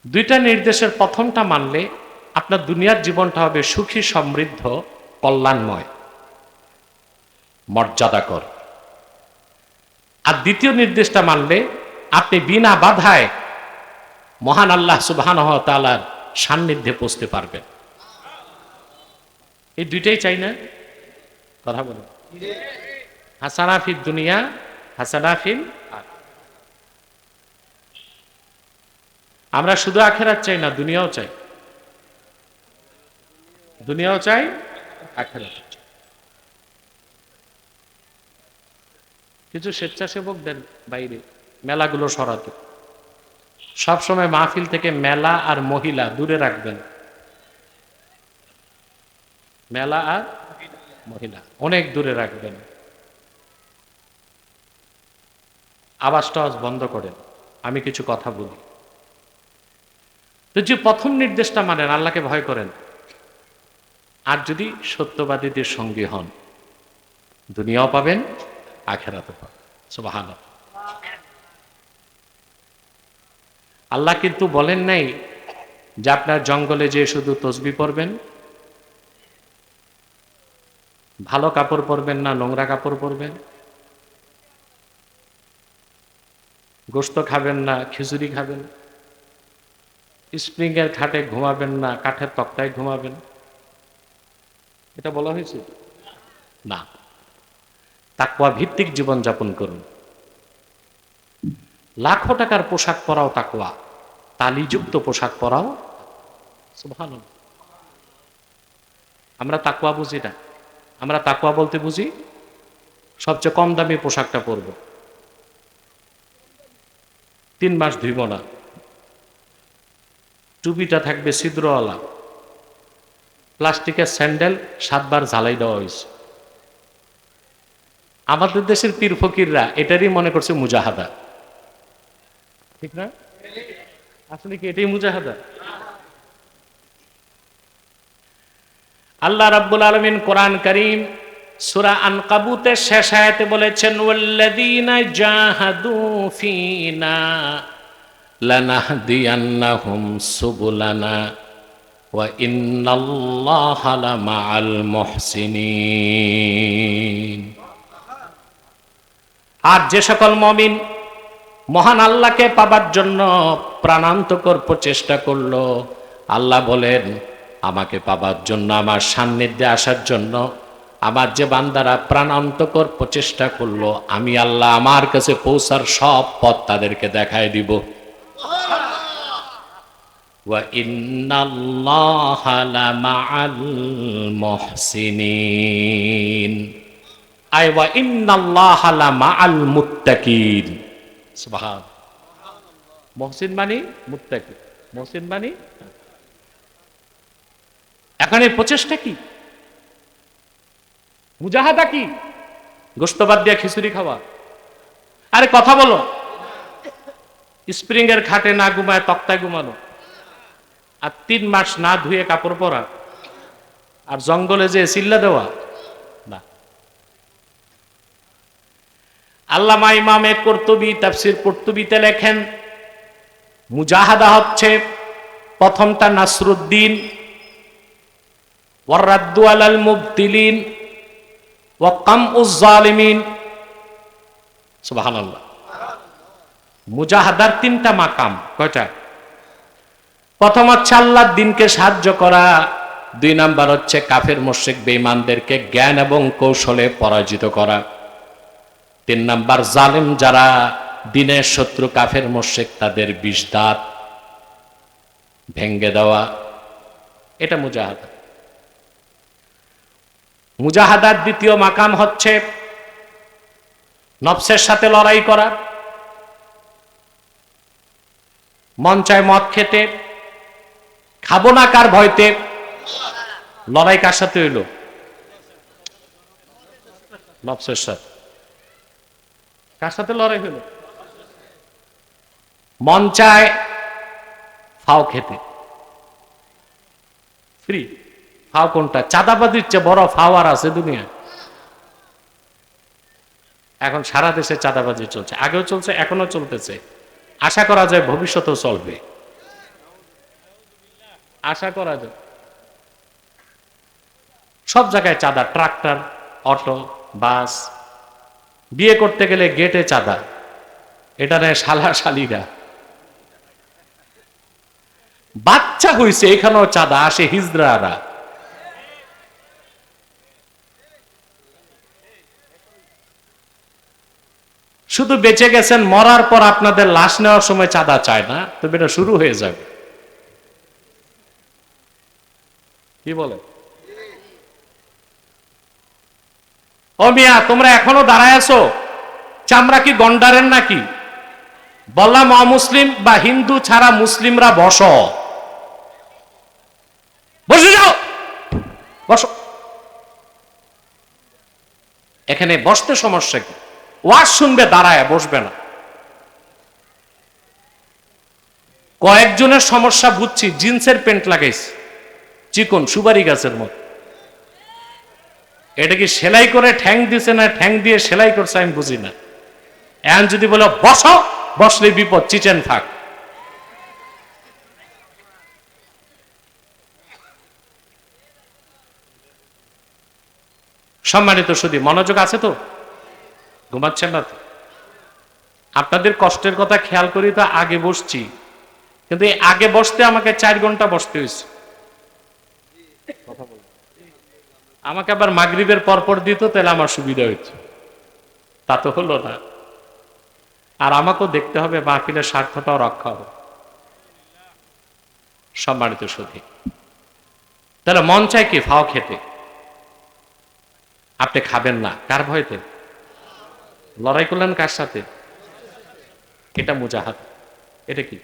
দুইটা নির্দেশের প্রথমটা মানলে আপনার দুনিয়ার জীবনটা হবে সুখী, সমৃদ্ধ, কল্যাণময়, মর্যাদাকর। আর দ্বিতীয় নির্দেশটা মানলে আপনি বিনা বাধায় মহান আল্লাহ সুবহানাহু ওয়া তাআলার সান্নিধ্যে পৌঁছতে পারবেন। এই দুইটাই চাই না? কথা বলুন। হাসানা ফিদ দুনিয়া, হাসানা ফিল আখিরাহ। আমরা শুধু আখিরাত চাই না, দুনিয়াও চাই। দুনিয়াও চাই, আখিরাত চাই। কিছু স্বেচ্ছাসেবক দেন বাইরে মেলাগুলো সরাতে। সবসময় মাহফিল থেকে মেলা আর মহিলা দূরে রাখবেন। মেলা আর মহিলা অনেক দূরে রাখবেন। আওয়াজ টাওয়াজ বন্ধ করেন। আমি কিছু কথা বলি। তো যে প্রথম নির্দেশটা মানেন, আল্লাহকে ভয় করেন, আর যদি সত্যবাদীদের সঙ্গী হন, দুনিয়াও পাবেন, আখিরাতও পাবেন। সুবহানাল্লাহ। আল্লাহ কিন্তু বলেন নাই যে আপনার জঙ্গলে যে শুধু তসবিহ পড়বেন, ভালো কাপড় পরবেন না নোংরা কাপড় পরবেন, গোশত খাবেন না খিচুড়ি খাবেন, স্প্রিং এর খাটে ঘুমাবেন না কাঠের তক্তায় ঘুমাবেন। এটা বলা হয়েছে না। তাকওয়া ভিত্তিক জীবন যাপন করুন। লাখো টাকার পোশাক পরাও তাকওয়া, তালিযুক্ত পোশাক পরাও সুবহানাল্লাহ। আমরা তাকওয়া বুঝি না। আমরা তাকওয়া বলতে বুঝি সবচেয়ে কম দামি পোশাকটা পরব, 3 মাস ধুইব না, টুপিটা থাকবে ছিদ্রওয়ালা, প্লাস্টিকের স্যান্ডেল 7 বার ঝালাই দেওয়া হয়েছে, আমাদের দেশের পীর ফকিররা এটারই মনে করছে মুজাহাদা, ঠিক না? আসলে কি এটাই মুজাহাদা? আল্লাহ রাব্বুল আলামিন কোরআন কারীম সূরা আনকাবুতের শেষ আয়াতে বলেছেন, ওয়াল্লাযীনা জাহাদু ফীনা লানাহদিয়ান্নাহুম সুবুলানা ওয়া ইন্নাল্লাহা লামাআল মুহসিনিন। আর যে সকল মুমিন মহান আল্লাহকে পাবার জন্য প্রাণান্তকর প্রচেষ্টা করলো, আল্লাহ বলেন আমাকে পাবার জন্য, আমার সান্নিধ্যে আসার জন্য আমার যে বান্দারা প্রাণান্তকর প্রচেষ্টা করলো, আমি আল্লাহ আমার কাছে পৌঁছার সব পথ তাদেরকে দেখায় দিব। ওয়া ইন্নাল্লাহা লামাআল মুহসিনিন, আই ওয়া ইন্নাল্লাহা লামাআল মুত্তাকিন। সুবহান। মুহসিন মানে মুত্তাকি, মুহসিন মানে। এখন এই প্রচেষ্টা কি? মুজাহাদা কি? গোশত বাদ দিয়া খিচুড়ি খাওয়া? আরে কথা বলো। স্প্রিং এর খাটে না ঘুমায় তক্তায় ঘুমানো, আর 3 মাস না ধুয়ে কাপড় পরা, আর জঙ্গলে যে চিল্লা দেওয়া না। আল্লামা ইমামে কুরতুবী তাফসীর কুরতুবীতে লেখেন, মুজাহাদা হচ্ছে প্রথমটা নাসরুদ্দিন, ওয়ার রাদ্দু আলাল মুবতিলিন ওয়া কামউজ জালিমিন। সুবহানাল্লাহ। মুজাহাদার 3টা মাকাম। কয়টা? প্রথম হচ্ছে আল্লাহর দ্বীনকে সাহায্য করা, 2 নাম্বার হচ্ছে কাফের মুশরিক বেঈমানদেরকে জ্ঞান এবং কৌশলে পরাজিত করা, 3 নাম্বার জালেম যারা দ্বীনের শত্রু কাফের মুশরিক তাদের বিষ দাঁত ভেঙ্গে দেওয়া। এটা মুজাহাদা। মুজাহাদার 2য় মাকাম হচ্ছে নফসের সাথে লড়াই করা। মন চায় মদ খেতে, খাবো না কার ভয়তে। লড়াই কার সাথে হইল? নফসের সাথে। কার সাথে লড়াই হইল? মন চায় ফাও খেতে, ফ্রি। ফাও কোনটা? চাঁদাবাজির চেয়ে বড় ফাও আর আছে দুনিয়া? এখন সারা দেশে চাঁদাবাজি চলছে, আগেও চলছে, এখনো চলতেছে, আশা করা যায় ভবিষ্যতেও চলবে। আশা করা যায় সব জায়গায় চাঁদা, ট্রাক্টর, অটো, বাস। বিয়ে করতে গেলে গেটে চাঁদা, এটা নেয় শালা শালিরা। বাচ্চা হইছে এখানেও চাঁদা, আসে হিজড়ারা। শুধু বেঁচে গেছেন, মরার পর আপনাদের লাশ নেওয়ার সময় চাঁদা চায় না, তবে এটা শুরু হয়ে যাবে। কি বলে? ও মিয়া, তোমরা এখনো দাঁড়ায় আছো? চামড়া কি গন্ডারের নাকি? বললাম অমুসলিম বা হিন্দু ছাড়া মুসলিমরা বসো, বসে যাও, বসো। এখানে বসতে সমস্যা কি? ওয়াজ শুনবে, দাঁড়ায়, বসবে না। কয়েকজনের সমস্যা বুঝছি, জিন্সের প্যান্ট লাগাইছে চিকন সুপারি গাছের মতো। এটা কি সেলাই করে ঠ্যাং দিছে না ঠ্যাং দিয়ে সেলাই করছে আমি বুঝি না। এখন যদি বলো বসো, বসলে বিপদ, চিচেন ফাঁক। সম্মানিত সুধী, মনোযোগ আছে তো? ঘুমাচ্ছেন না তো? আপনাদের কষ্টের কথা খেয়াল করি তো আগে বসছি, কিন্তু এই আগে বসতে আমাকে 4 ঘন্টা বসতে হয়েছে। আমাকে আবার মাগরিবের পরপর দিত, তাহলে আমার সুবিধা হয়েছে, তা তো হলো না। আর আমাকেও দেখতে হবে মাহফিলের স্বার্থটাও রক্ষা হবে। সম্মানিত সুধী, তাহলে মন চায় কি? ফাও খেতে। আপনি খাবেন না কার ভয়তে? লড়াই করলেন কার সাথে? এটা মুজাহাদ। এটা কি?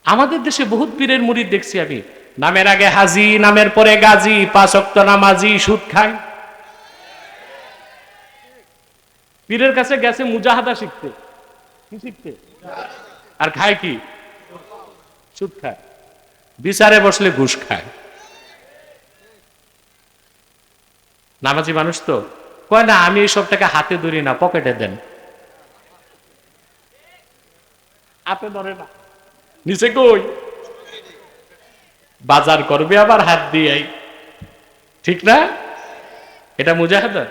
আমাদের দেশে বহুত পীরের মুরিদ দেখছি আমি, নামের আগে হাজি, নামের পরে গাজী, 5 ওয়াক্ত নামাজি, সুদ খায়। পীরের কাছে গেছে মুজাহাদা শিখতে, কি শিখতে, আর খায় কি, সুদ খায়, বিচারে বসলে ঘুষ খায়। নামাজি মানুষ তো কয় না আমি এইসব টাকা হাতে ধরি না, পকেটে দেন। হাতে ধরে না, নিচে কই, বাজার করবে আবার হাত দিয়ে, ঠিক না? এটা মুজাহাদা।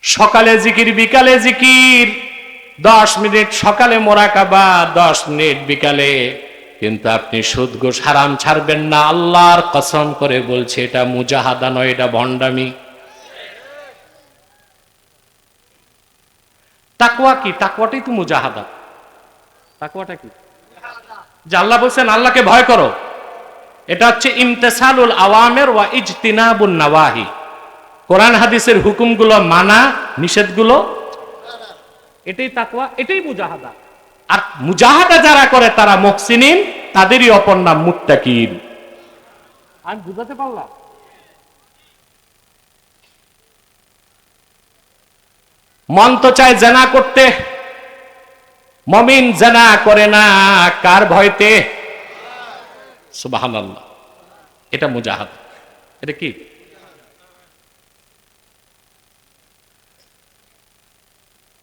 সকালে জিকির, বিকালে জিকির, 10 মিনিট সকালে মোরাকাবা, 10 মিনিট বিকালে, কিন্তু আপনি সুদ ঘুষ হারাম ছাড়বেন না। আল্লাহর কসম করে বলছে এটা মুজাহাদা নয়, এটা ভণ্ডামি। তাকওয়া কি? তাকওয়াটাই তো মুজাহাদা। তাকওয়াটা কি? যে আল্লাহ বলছেন আল্লাহকে ভয় করো, এটা হচ্ছে ইমতিসালুল আওয়ামির ওয়া ইজতিনাবুন নাওয়াহি। কোরআন হাদিসের হুকুমগুলো মানা, নিষেধগুলো, এটাই তাকওয়া, এটাই মুজাহাদা। আর মুজাহাদা যারা করে তারা মুহসিনিন, তাদেরই অপর নাম মুত্তাকিন। আমি বুঝাতে পারলাম? মন তো চায় জেনা করতে, মুমিন জেনা করে না, কার ভয়তে? সুবহানাল্লাহ। এটা মুজাহাদা। এটা কি?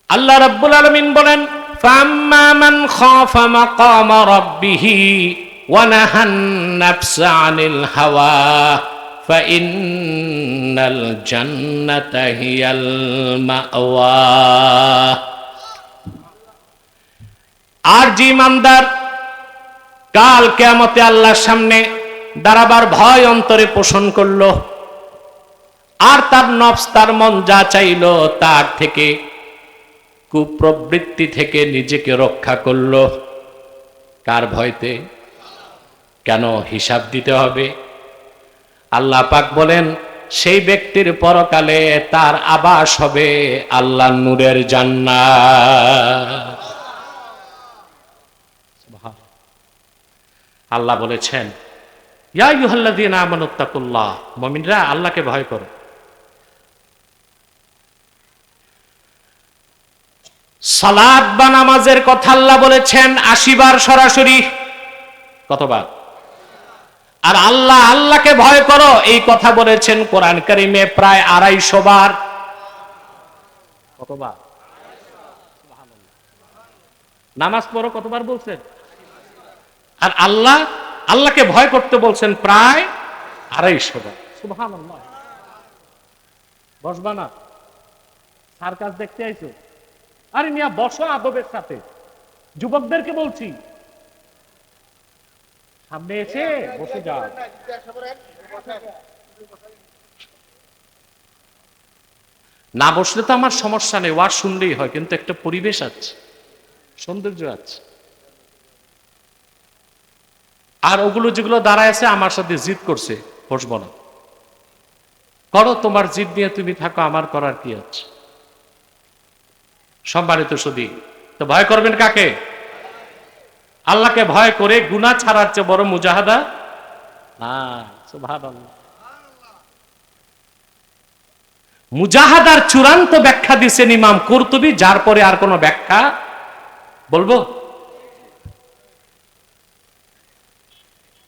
আল্লাহ রাব্বুল আলামিন বলেন ফাম্মা মান খাফা মাকামা রাব্বিহি ওয়া নাহান নাফসা আনিল হাওয়া ফাইন্নাল জান্নাতা হিয়াল মাওয়া। আর যে ইমানদার কাল কিয়ামতে আল্লাহর সামনে দাঁড়াবার ভয় অন্তরে পোষণ করলো, আর তার নফস, তার মন যা চাইলো তার থেকে, কুপ্রবৃত্তি থেকে নিজেকে রক্ষা করলো, কার ভয়তে? কেন? হিসাব দিতে হবে। আল্লাহ পাক বলেন সেই ব্যক্তির পরকালে তার আবাস হবে আল্লাহর নূরের জান্নাত। আল্লাহ বলেছেন ইয়া আইয়ুহাল্লাযীনা আমানুত্তাকুল্লাহ, মুমিনরা আল্লাহকে ভয় করো। সালাত বা নামাজের কথা আল্লাহ বলেছেন 80 বার সরাসরি। কতবার? আর আল্লাহ, আল্লাহকে ভয় করো এই কথা বলেছেন কোরআন কারীমে প্রায় 250 বার। কতবার? নামাজ পড়ো কতবার বলছেন? আর আল্লাহ, আল্লাহকে ভয় করতে বলছেন প্রায় 250 বার। সুবহানাল্লাহ। বসবা না? সার্কাস দেখতে আইছো? আরে মিয়া বসো আদবের সাথে। যুবকদেরকে বলছি সামনে এসে বসে যাও। না বসলে তো আমার সমস্যা নেই, ওয়াজ শুনলেই হয়, কিন্তু একটা পরিবেশ আছে, সৌন্দর্য আছে। আর ওগুলো যেগুলো দাঁড়ায় আছে আমার সাথে জিদ করছে, বসবো না। করো, তোমার জিদ নিয়ে তুমি থাকো, আমার করার কি আছে? সম্মানিত সুধী, তো ভয় করবেন কাকে? আল্লাহকে ভয় করে গুনাহ ছাড়ার চেয়ে বড় মুজাহাদা না। সুবহানাল্লাহ। মুজাহাদার চূড়ান্ত ব্যাখ্যা দিয়েছেন ইমাম কুরতুবী, যার পরে আর কোনো ব্যাখ্যা বলবো?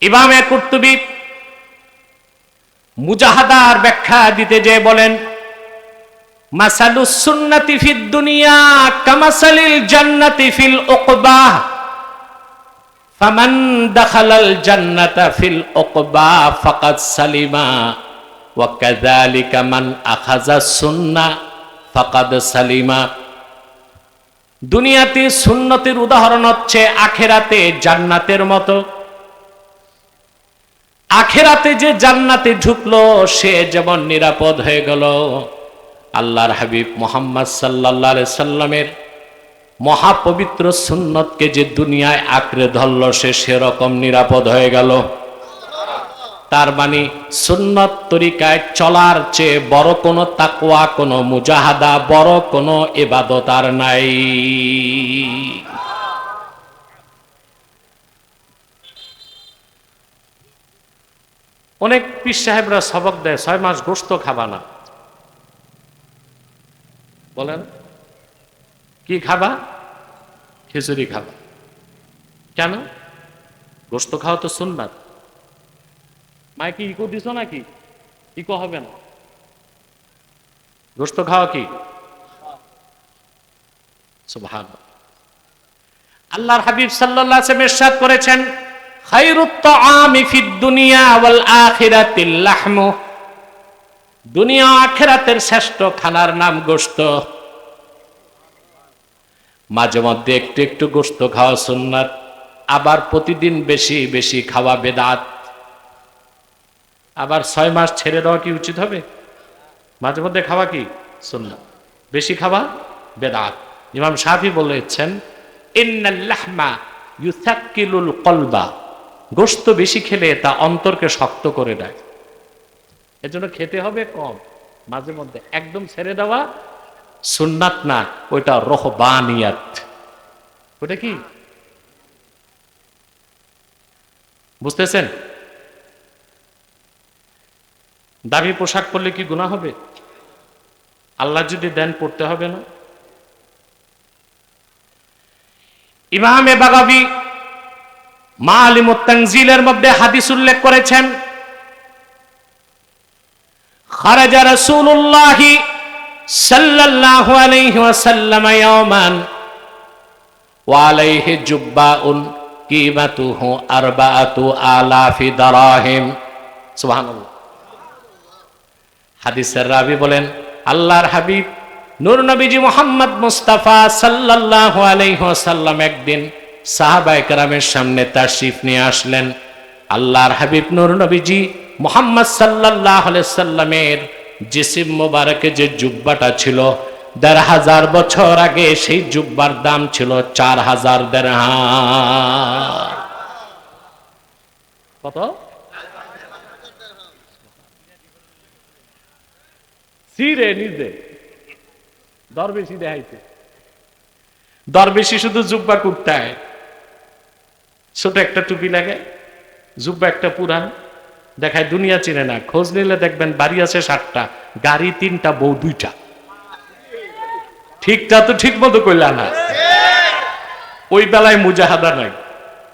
ইমাম কুরতুবী মুজাহাদার ব্যাখ্যা দিতে যে বলেন মাসালুস সুন্নাতি ফিদ দুনিয়া কামাসালিল জান্নাতি ফিল উকবা ফামান দাখালাল জান্নাতা ফিল উকবা ফাকাদ সালিমা ওয়া কাযালিকা মান আখাযা সুন্নাহ ফাকাদ সালিমা। দুনিয়াতে সুন্নতের উদাহরণ হচ্ছে আখিরাতে জান্নাতের মতো। আখিরাতে যে জান্নাতে ঢুকলো সে যেমন নিরাপদ হয়ে গেল, আল্লাহর হাবিব মুহাম্মদ সাল্লাল্লাহু আলাইহি সাল্লামের মহাপবিত্র সুন্নতকে যে দুনিয়ায় আঁকড়ে ধরলো সে সেরকম নিরাপদ হয়ে গেল। তার মানে সুন্নত তরিকায় চলার চেয়ে বড় কোনো তাকওয়া, কোনো মুজাহাদা, বড় কোনো ইবাদত আর নাই। অনেক পীর সাহেবরা সবক দেয় 6 মাস গোশত খাবা না। কি খাবা? খিচুড়ি খাবা। কেন? গোস্ত খাওয়া তো সুন্নাত। মাইকে ইকো দিছ নাকি? ইকো হবে না। গোস্ত খাওয়া কি সুবহানাল্লাহ। আল্লাহর হাবিব সাল্লাল্লাহু আলাইহি ওয়াসাল্লাম ইরশাদ করেছেন, খায়রুত তাআমি ফিদ দুনিয়া ওয়াল আখিরাতিল লাহমু। দুনিয়া আখিরাতের শ্রেষ্ঠ খানার নাম গোশত। মাঝে মধ্যে একটু একটু গোশত খাওয়া সুন্নাত, আবার প্রতিদিন বেশি বেশি খাওয়া বেদাত। আবার 6 মাস ছেড়ে দেওয়া কি উচিত হবে? মাঝে মধ্যে খাওয়া কি সুন্নাত, বেশি খাওয়া বেদাত। ইমাম শাফি বলেছেন, ইন্নাল লাহমা ইউসাক্কিলুল কলবা। গোশত বেশি খেলে তা অন্তরকে শক্ত করে দেয়। এজন্য খেতে হবে কম, মাঝে মধ্যে। একদম ছেড়ে দেওয়া সুন্নাত না, ওইটা রহবানিয়াত। ওটা কি বুঝতেছেন? দামি পোশাক পরলে কি গুনাহ হবে? আল্লাহ যদি দেন পড়তে হবে না? ইমামে বাগাবী মাআলিমুত তানজিলের মধ্যে হাদিস উল্লেখ করেছেন, খারাজা রাসূলুল্লাহ সাল্লাল্লাহু আলাইহি ওয়াসাল্লাম ইয়াওমান ওয়া আলাইহি জুব্বাউন কিমাতুহু 4000 দারাহিম। সুবহানাল্লাহ। হাদিসের রাবী বলেন, আল্লাহর হাবিব নূর নবীজি মুহাম্মদ মুস্তাফা সাল্লাল্লাহু আলাইহি ওয়াসাল্লাম একদিন সাহাবায়ে কেরামের সামনে তাশরিফ নিয়ে আসলেন। আল্লাহর হাবিব নূর নবীজি মুহাম্মদ সাল্লাল্লাহু আলাইহি সাল্লামের জিসিম মোবারকে যে জুব্বাটা ছিল, ১৫০০ বছর আগে সেই জুব্বার দাম ছিল ৪০০০ দিরহাম। কত? সিরে নিজে দরবেশি দেখাইছে। দরবেশি শুধু জুব্বা কুর্তায়, ছোট একটা টুপি লাগে, জুব্বা একটা পুরান, দেখায় দুনিয়া চিনে না। খোঁজ নিলে দেখবেন বাড়ি আছে ৭টা, গাড়ি ৩টা, বউ 2টা। ঠিকটা তো ঠিক মতো কইলা না। ওই বেলায় মুজাহাদা নাই,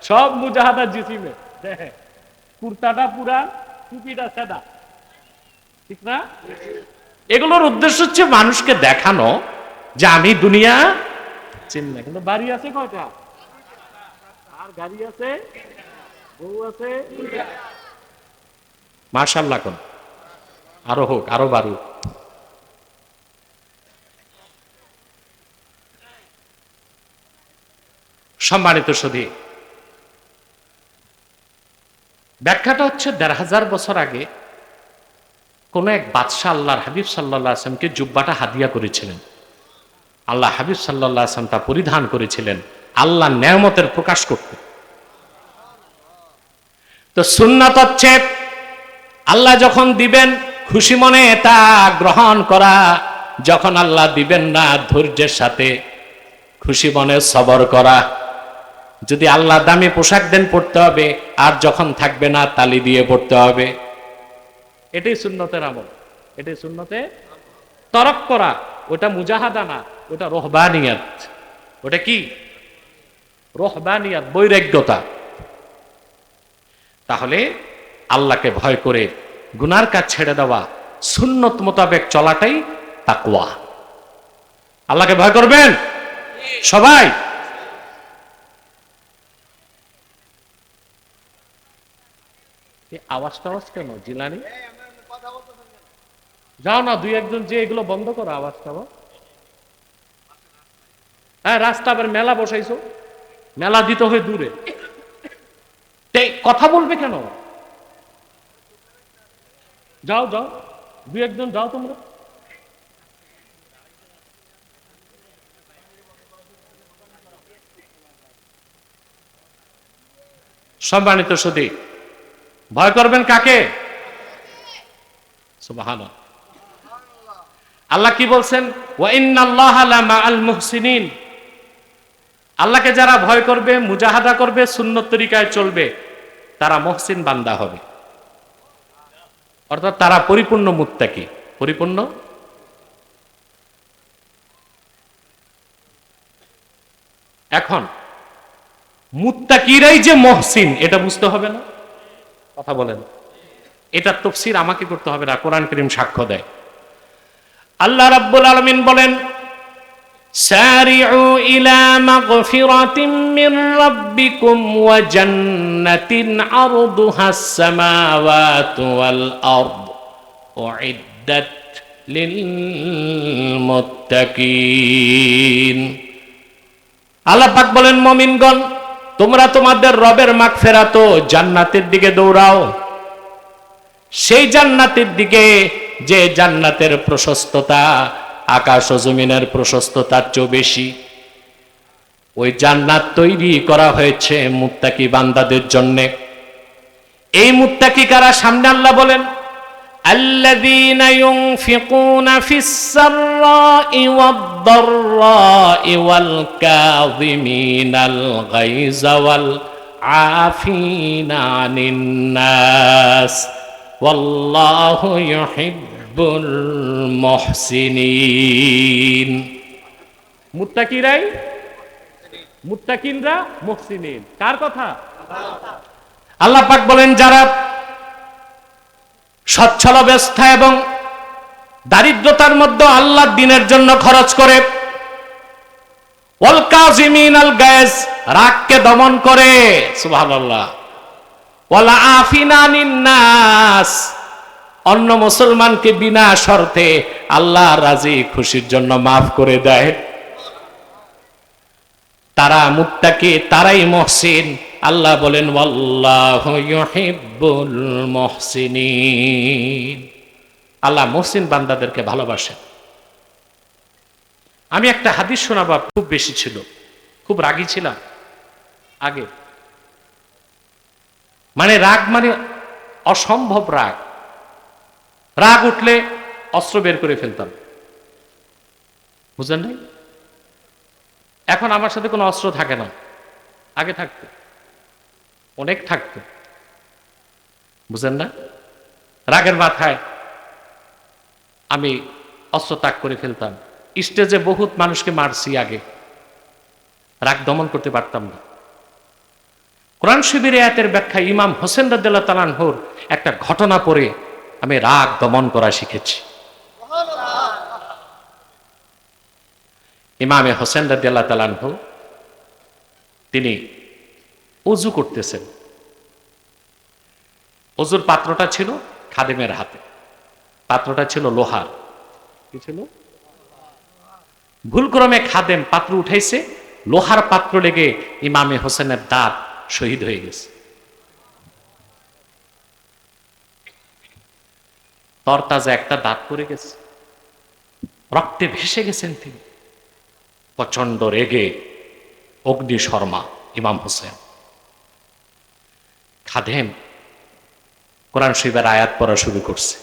সব মুজাহাদা জিসিমে। দেখে কুর্তাটা পুরান, টুপিটা সাদা, ঠিক না? এগুলোর উদ্দেশ্য হচ্ছে মানুষকে দেখানো যে আমি দুনিয়া চিনি না, কিন্তু বাড়ি আছে কয়টা, আর গাড়ি আছে, বউ আছে। মাশাআল্লাহ, কোন আরো হোক, আরো বাড়ুক। সম্মানিত সুধী, ব্যাখ্যাটা হচ্ছে ১৫০০ বছর আগে কোন এক বাদশাহ আল্লাহর হাবিব সাল্লাল্লাহু আলাইহি ওয়াসাল্লামকে জুব্বাটা হাদিয়া করেছিলেন। আল্লাহ হাবিব সাল্লাল্লাহু আলাইহি ওয়াসাল্লাম তা পরিধান করেছিলেন আল্লাহর নেয়ামতের প্রকাশ করতে। তো সুন্নাত হচ্ছে আল্লাহ যখন দিবেন খুশি মনে তা গ্রহণ করা, যখন আল্লাহ দিবেন না ধৈর্যের সাথে খুশি মনে সবর করা। যদি আল্লাহ দামি পোশাক দেন পড়তে হবে, আর যখন থাকবে না তালি দিয়ে পড়তে হবে। এটাই সুন্নতের আমল, এটাই সুন্নতে তরক করা। ওটা মুজাহাদা না, ওটা রহবানিয়াত। ওটা কি? রহবানিয়াত, বৈরাগ্যতা। তাহলে আল্লাহকে ভয় করে গুনার কাজ ছেড়ে দেওয়া, সুন্নত মোতাবেক চলাটাই তাকওয়া। আল্লাহকে ভয় করবেন সবাই। আওয়াজ টাওয়াজ কেন জিলানি? যাও না, 2-1 যে এগুলো বন্ধ করো আওয়াজ টাওয়াজ। হ্যাঁ, রাস্তা আবার মেলা বসাইছো, মেলা দিতে হয় দূরে, কথা বলবে কেন? যাও যাও, 2-1 যাও তোমরা। সম্মানিত সুধী, ভয় করবেন কাকে? সুবহানাল্লাহ। আল্লাহ কি বলছেন? ওয়া ইন্নাল্লাহা লামাআল মুহসিনিন। আল্লাহকে যারা ভয় করবে, মুজাহাদা করবে, সুন্নত তরিকায় চলবে, তারা মুহসিন বান্দা হবে, অর্থাৎ তারা পরিপূর্ণ মুত্তাকি, পরিপূর্ণ এখন মুত্তাকিরাই যে মহসিন এটা বুঝতে হবে না? কথা বলেন। এটা তাফসীর আমাকে করতে হবে না, কোরআন কারীম সাক্ষ্য দেয়। আল্লাহ রাব্বুল আলামিন বলেন, সারি'ু ইলা মাগফিরাতিম মির রাব্বিকুম ওয়া জান্নাতিন আরদুহাস সামাওয়াতু ওয়াল আরদ উইদ্দাত লিল মুত্তাকিন। আল্লাহ পাক বলেন, মুমিনগণ তোমরা তোমাদের রবের মাগফিরাত ও জান্নাতের দিকে দৌড়াও, সেই জান্নাতের দিকে যে জান্নাতের প্রশস্ততা আকাশ ও জমিনের প্রশস্ততার চেয়ে বেশি। ওই জান্নাত তৈরি করা হয়েছে মুত্তাকি বান্দাদের জন্য। এই মুত্তাকি কারা? সামনে আল্লাহ বলেন, আল্লাযীনা ইউনফিকুনা ফিস সাররাই ওয়াদ দাররাই ওয়াল কাযিমিনাল গায়যা ওয়াল আফিনা আনিন নাস ওয়াল্লাহু ইউহিব্বুল মুহসিনিন। মুত্তাকিনরা মুহসিনিন। কার কথা? আল্লাহ পাক বলেন, যারা সচ্ছল অবস্থা এবং দারিদ্রতার মধ্যে আল্লাহর দ্বীনের জন্য খরচ করে, ওয়াল কাযিমিনাল গায়জ রাগকে দমন করে, সুবহানাল্লাহ, ওয়াল আফিনা আনিন নাস অন্য মুসলমানকে বিনা শর্তে আল্লাহ রাজি খুশির জন্য মাফ করে দেয়, তারা মুত্তাকি, তারাই মুহসিন। আল্লাহ বলেন, ওয়াল্লাহু ইউহিব্বুল মুহসিনিন। আল্লাহ মুহসিন বান্দাদেরকে ভালোবাসেন। আমি একটা হাদিস শোনাবো, খুব বেশি ছিল, খুব রাগী ছিলাম আগে। মানে রাগ মানে অসম্ভব রাগ। রাগ উঠলে অস্ত্র বের করে ফেলতাম, বুঝলেন নাই? এখন আমার সাথে কোনো অস্ত্র থাকে না, আগে থাকতো, অনেক থাকতো, বুঝলেন না? রাগের মাথায় আমি অস্ত্র ত্যাগ করে ফেলতাম। স্টেজে বহুত মানুষকে মারছি আগে, রাগ দমন করতে পারতাম না। কোরআন শরীফের আয়াতের ব্যাখ্যা ইমাম হোসেন রাদিয়াল্লাহু তাআলা আনহুর একটা ঘটনা পড়ে আমি রাগ দমন করা শিখেছি। ইমামে হোসেন রাদিয়াল্লাহু তাআলা আনহু তিনি ওযু করতেছেন। ওযুর পাত্রটা ছিল খাদেমের হাতে, পাত্রটা ছিল লোহার। কি ছিল? ভুলক্রমে খাদেম পাত্র উঠাইছে, লোহার পাত্র লেগে ইমামে হোসেনের দাঁত শহীদ হয়ে গেছে। তরতাজা একটা দাঁত পড়ে গেছে, রক্তে ভেসে গেছেন তিনি। প্রচন্ড রেগে অগ্নি শর্মা ইমাম হোসেন। খাদেম কোরআন শরীফের আয়াত পড়া শুরু করছে,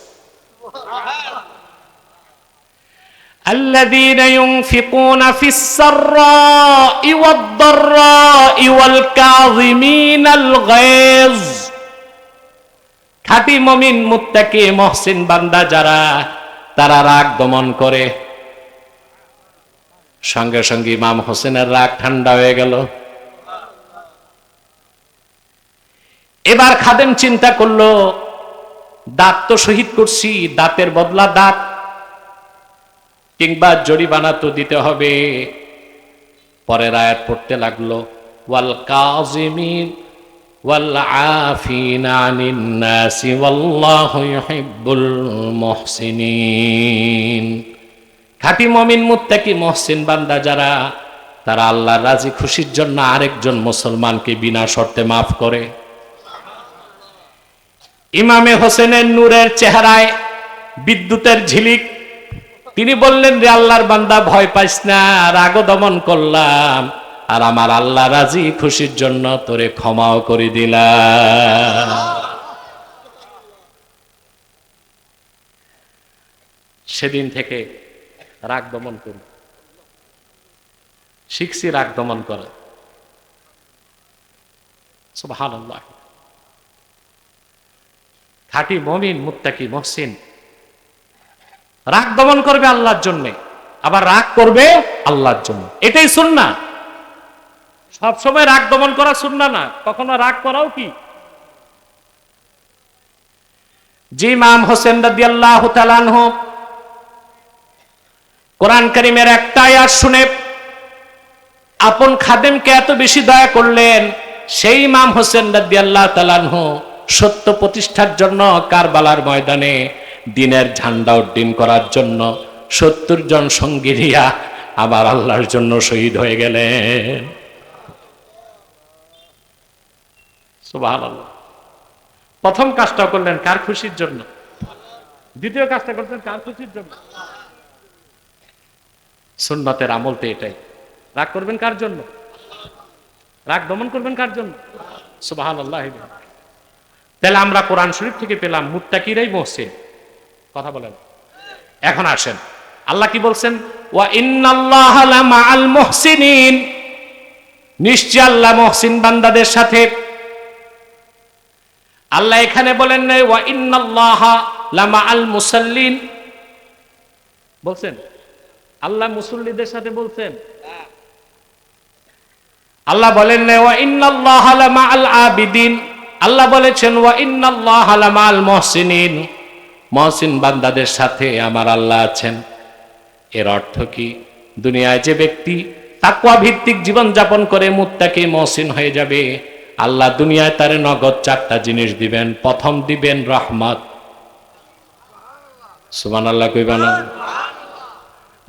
الذين ينفقون في السراء والضراء والكاظمين الغيظ। খাঁটি মুমিন মুত্তাকি মুহসিন বান্দা যারা, তারা রাগ দমন করে। সঙ্গে সঙ্গে ইমাম হোসেনের রাগ ঠান্ডা হয়ে গেল। এবার খাদেম চিন্তা করলো, দাঁত তো শহীদ করছি, দাঁতের বদলা দাঁত কিংবা জরিমানা তো দিতে হবে। পরের আয়াত পড়তে লাগলো, ওয়াল কাযিমিন ওয়াল আফিনা আনিন নাসি ওয়াল্লাহু ইউহিব্বুল মুহসিনিন। খাঁটি মুমিন মুত্তাকি মুহসিন বান্দা যারা, তারা আল্লাহর রাজি খুশির জন্য আরেকজন মুসলমানকে বিনা শর্তে মাফ করে। ইমামে হোসেনের নূরের চেহারায় বিদ্যুতের ঝিলিক। তিনি বললেন, রে আল্লাহর বান্দা, ভয় পাইস না, রাগ দমন করলাম, আর আমার আল্লাহ রাজি খুশির জন্য তোরে ক্ষমাও করে দিলাম। সেদিন থেকে রাগ দমন করি, শিখছি রাগ দমন করা। সুবহানাল্লাহ। খাঁটি মুমিন মুত্তাকি মুহসিন রাগ দমন করবে আল্লাহর জন্য, আবার রাগ করবে আল্লাহর জন্য। এটাই সুন্নাহ। সবসময় রাগ দমন করা সুন্নাহ না, কখনো রাগ করাও কি। যে ইমাম হোসেন রাদিয়াল্লাহু তাআলা আনহু কোরআন কারীমের একটা আয়াত শুনে আপন খাদেমকে এত বেশি দয়া করলেন, সেই ইমাম হোসেন রাদিয়াল্লাহু তাআলা আনহু সত্য প্রতিষ্ঠার জন্য কারবালার ময়দানে দ্বীনের ঝান্ডা উড্ডীন করার জন্য 70 জন সঙ্গী নিয়া আবার আল্লাহর জন্য শহীদ হয়ে গেলেন। সুবহানাল্লাহ। প্রথম কাজটা করলেন কার খুশির জন্য? দ্বিতীয় কাজটা করলেন কার খুশির জন্য? সুন্নতের আমল তো এটাই। রাগ করবেন কার জন্য? রাগ দমন করবেন কার জন্য? সুবহানাল্লাহ। তাহলে আমরা কোরআন শরীফ থেকে পেলাম মুত্তাকিরাই মুহসিন। কথা বলেন। এখন আসেন, আল্লাহ কি বলছেন? ওয়া ইন্নাল্লাহা লামাআল মুহসিনিন, নিশ্চয় আল্লাহ মুহসিন বান্দাদের সাথে। আল্লাহ এখানে বলেন নাই ওয়া ইন্নাল্লাহা লামাআল মুসাল্লিন, বলছেন? আল্লাহ মুসল্লিদের সাথে বলছেন? আল্লাহ বলেন নাই ওয়া ইন্নাল্লাহা লামাআল আবিদিন, আল্লাহ বলেছেন ওয়া ইন্নাল্লাহা লামাআল মুহসিনিন, মুহসিন বান্দাদের সাথে আমার আল্লাহ আছেন। এর অর্থ কি? দুনিয়ায় যে ব্যক্তি তাকওয়া ভিত্তিক জীবন যাপন করে মুত্তাকি মুহসিন হয়ে যাবে, আল্লাহ দুনিয়ায় তারে নগদ 4টা জিনিস দিবেন। প্রথম দিবেন রহমত। সুবহানাল্লাহ কইবা না?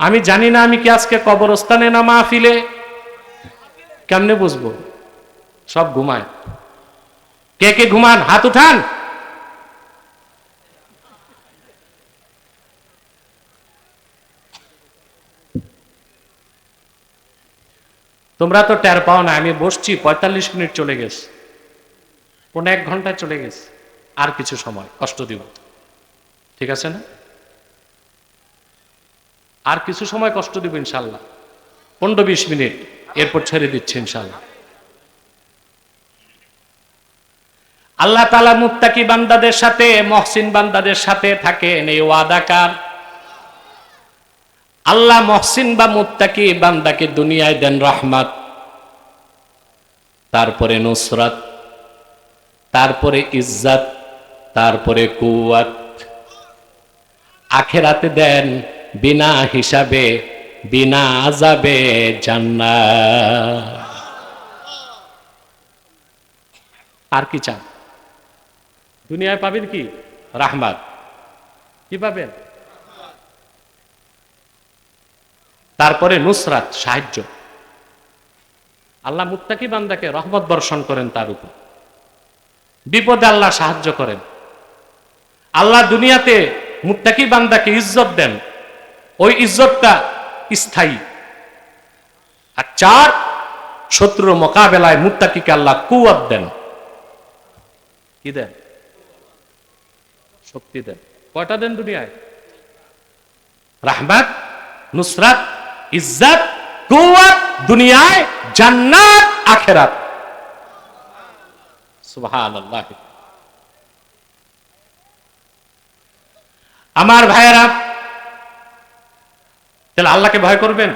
আমি জানি না আমি কি আজকে কবরস্থানে না মাহফিলে, কেমনে বুঝবো? সব ঘুমায়। কে কে ঘুমান হাত উঠান। তোমরা তো টের পাও না, আমি বসছি 45 মিনিট চলে গেছে, 1 ঘন্টা চলে গেছে, আর কিছু সময় কষ্ট দিব, ঠিক আছে না? আর কিছু সময় কষ্ট দিব ইনশাল্লাহ, 15-20 মিনিট, এরপর ছেড়ে দিচ্ছি ইনশাল্লাহ। আল্লাহ তাআলা মুত্তাকি বান্দাদের সাথে মুহসিন বান্দাদের সাথে থাকেন, এই ওয়াদা কার? আল্লাহ মুহসিন বা মুত্তাকি বান্দাকে দুনিয়ায় দেন রহমত, তারপরে নুসরাত, তারপরে ইজ্জত, তারপরে কুওয়াত। আখিরাতে দেন বিনা হিসাবে বিনা আযাবে জান্নাত। আর কি চান? দুনিয়ায় পাবেন কি? রহমত। কি পাবেন? তারপরে নুসরাত, সাহায্য। আল্লাহ মুত্তাকি বান্দাকে রহমত বর্ষণ করেন, তার উপর বিপদে আল্লাহ সাহায্য করেন। আল্লাহ দুনিয়াতে মুত্তাকি বান্দাকে ইজ্জত দেন, ওই ইজ্জতটা স্থায়ী। আর 4, শত্রুর মোকাবেলায় মুত্তাকিকে আল্লাহ কুওয়াত দেন। কি দেন? শক্তি দেন। কয়টা দেন দুনিয়ায়? রহমত, নুসরাত, ইজ্জত, কুওয়াত। দুনিয়ায় জান্নাত, আখিরাত। সুবহানাল্লাহ। আমার ভাইয়েরা, তাহলে আল্লাহকে ভয় করবেন।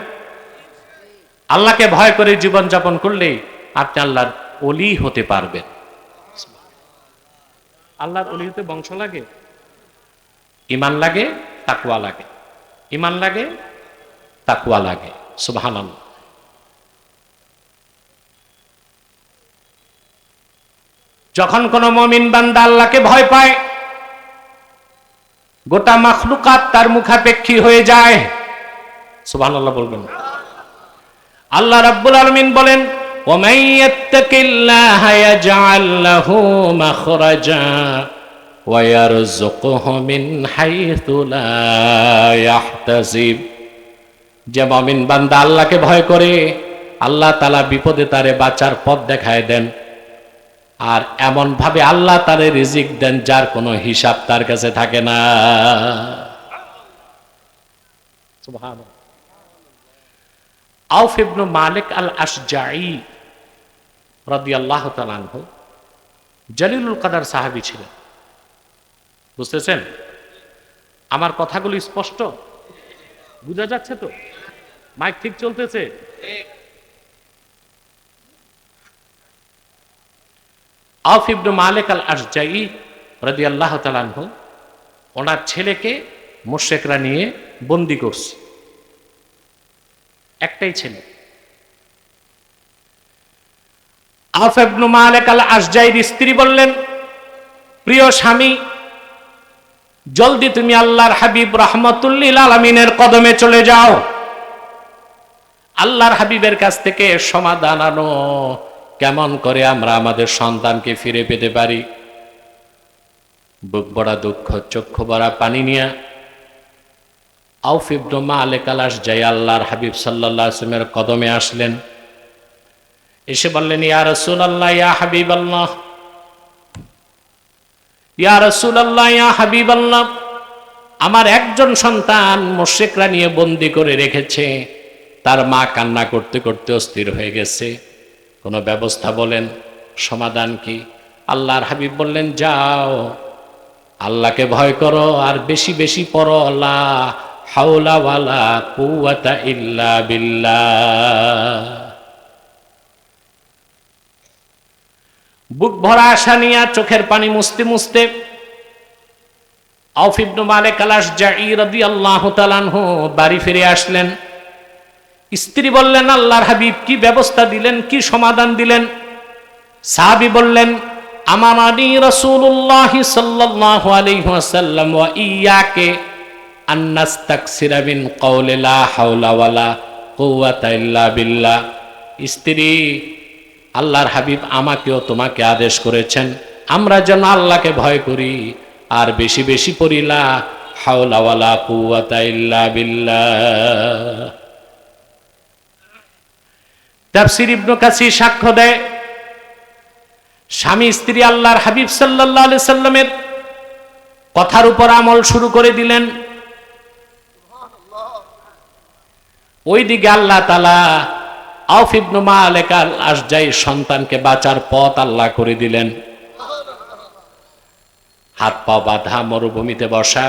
আল্লাহকে ভয় করে জীবন যাপন করলে আপনি আল্লাহর ওলি হতে পারবেন। আল্লাহর ওলি হতে বংশ লাগে, ঈমান লাগে, তাকওয়া লাগে। ঈমান লাগে, তাকওয়া লাগে। সুবহানাল্লাহ। যখন কোন মুমিন বান্দা আল্লাহকে ভয় পায়, গোটা মাখলুকাত তার মুখাপেক্ষী হয়ে যায়। সুবহানাল্লাহ বলবেন। আল্লাহ রাব্বুল আলামিন বলেন, ওয়া মান ইয়াত্তাকিল্লাহা ইয়াজআল লাহু মাখরাজা ওয়া ইয়ারযুকহু মিন হাইথু লা ইয়াহতাসিব। যে মুমিন বান্দা আল্লাহকে ভয় করে, আল্লাহ তাআলা বিপদে তারে বাঁচার পথ দেখায় দেন, আর এমন ভাবে আল্লাহ তারে রিজিক দেন যার কোনো হিসাব তার কাছে থাকে না। সুবহানাল্লাহ। আউফ ইবনে মালিক আল আশজাঈ রাদিয়াল্লাহু তাআলা আনহু জলিলুল কদর সাহাবী ছিলেন। বুঝতেছেন? আমার কথাগুলো স্পষ্ট বোঝা যাচ্ছে তো? মাইক ঠিক চলতেছে? আউফ ইবনে মালিক আল আশজাই রাদিয়াল্লাহু তাআলা আনহু ওনার ছেলেকে মুশরিকরা নিয়ে বন্দী করছে, একটাই ছেলে। আউফ ইবনে মালিক আল আশজাইর স্ত্রী বললেন, প্রিয় স্বামী, জলদি তুমি আল্লাহর হাবিব রাহমাতুল লিল আলামিনের কদমে চলে যাও, আল্লাহর হাবিবের কাছ থেকে সমাধান আনো, কেমন করে আমরা আমাদের সন্তানকে ফিরে পেতে পারি। বুক ভরা দুঃখ, চক্ষু ভরা পানি নিয়ে আউফ ইবনে মালিক আল আশজাই আল্লাহর হাবিব সাল্লাল্লাহু আলাইহি ওয়াসাল্লামের কদমে আসলেন। এসে বললেন, ইয়া রাসূলুল্লাহ, ইয়া হাবিবাল্লাহ, ইয়া রাসূলুল্লাহ, ইয়া হাবিবাল্লাহ, আমার একজন সন্তান মুশরিকরা নিয়ে বন্দী করে রেখেছে, তার মা কান্না করতে করতে অস্থির হয়ে গেছে, কোনো ব্যবস্থা বলেন, সমাধান কি? আল্লাহর হাবিব বললেন, যাও আল্লাহকে ভয় করো আর বেশি বেশি পড়ো লা হাওলা ওয়ালা কুওয়াতা ইল্লা বিল্লাহ। বুক ভরা আশা নিয়ে চোখের পানি মুছতে মুছতে আউফ ইবনে মালিক আল আশজাই রাদিয়াল্লাহু তাআলা আনহু বাড়ি ফিরে আসলেন। স্ত্রী বললেন, আল্লাহর হাবিব কি ব্যবস্থা দিলেন, কি সমাধান দিলেন? সাহাবী বললেন, আমানানি রাসূলুল্লাহ সাল্লাল্লাহু আলাইহি ওয়াসাল্লাম ওয়া ইয়াকে আন নাস্তাকসিরা মিন কওলি লা হাওলা ওয়ালা কুওয়াতা ইল্লা বিল্লাহ। স্ত্রী, আল্লাহর হাবিব আমাকেও তোমাকে আদেশ করেছেন আমরা যেন আল্লাহকে ভয় করি আর বেশি বেশি পড়ি লা হাওলা ওয়ালা কুওয়াতা ইল্লা বিল্লাহ। তাফসীর ইবনে কাসীর সাক্ষ্য দেয়, স্বামী স্ত্রী আল্লাহর হাবিব সাল্লাল্লাহু আলাইহি সাল্লামের কথার উপর আমল শুরু করে দিলেন। ওইদিকে আল্লাহ তাআলা আউফ ইবনে মালিক আল আশজাই সন্তানকে বাঁচার পথ আল্লাহ করে দিলেন। হাত পা বাঁধা, মরুভূমিতে বসা,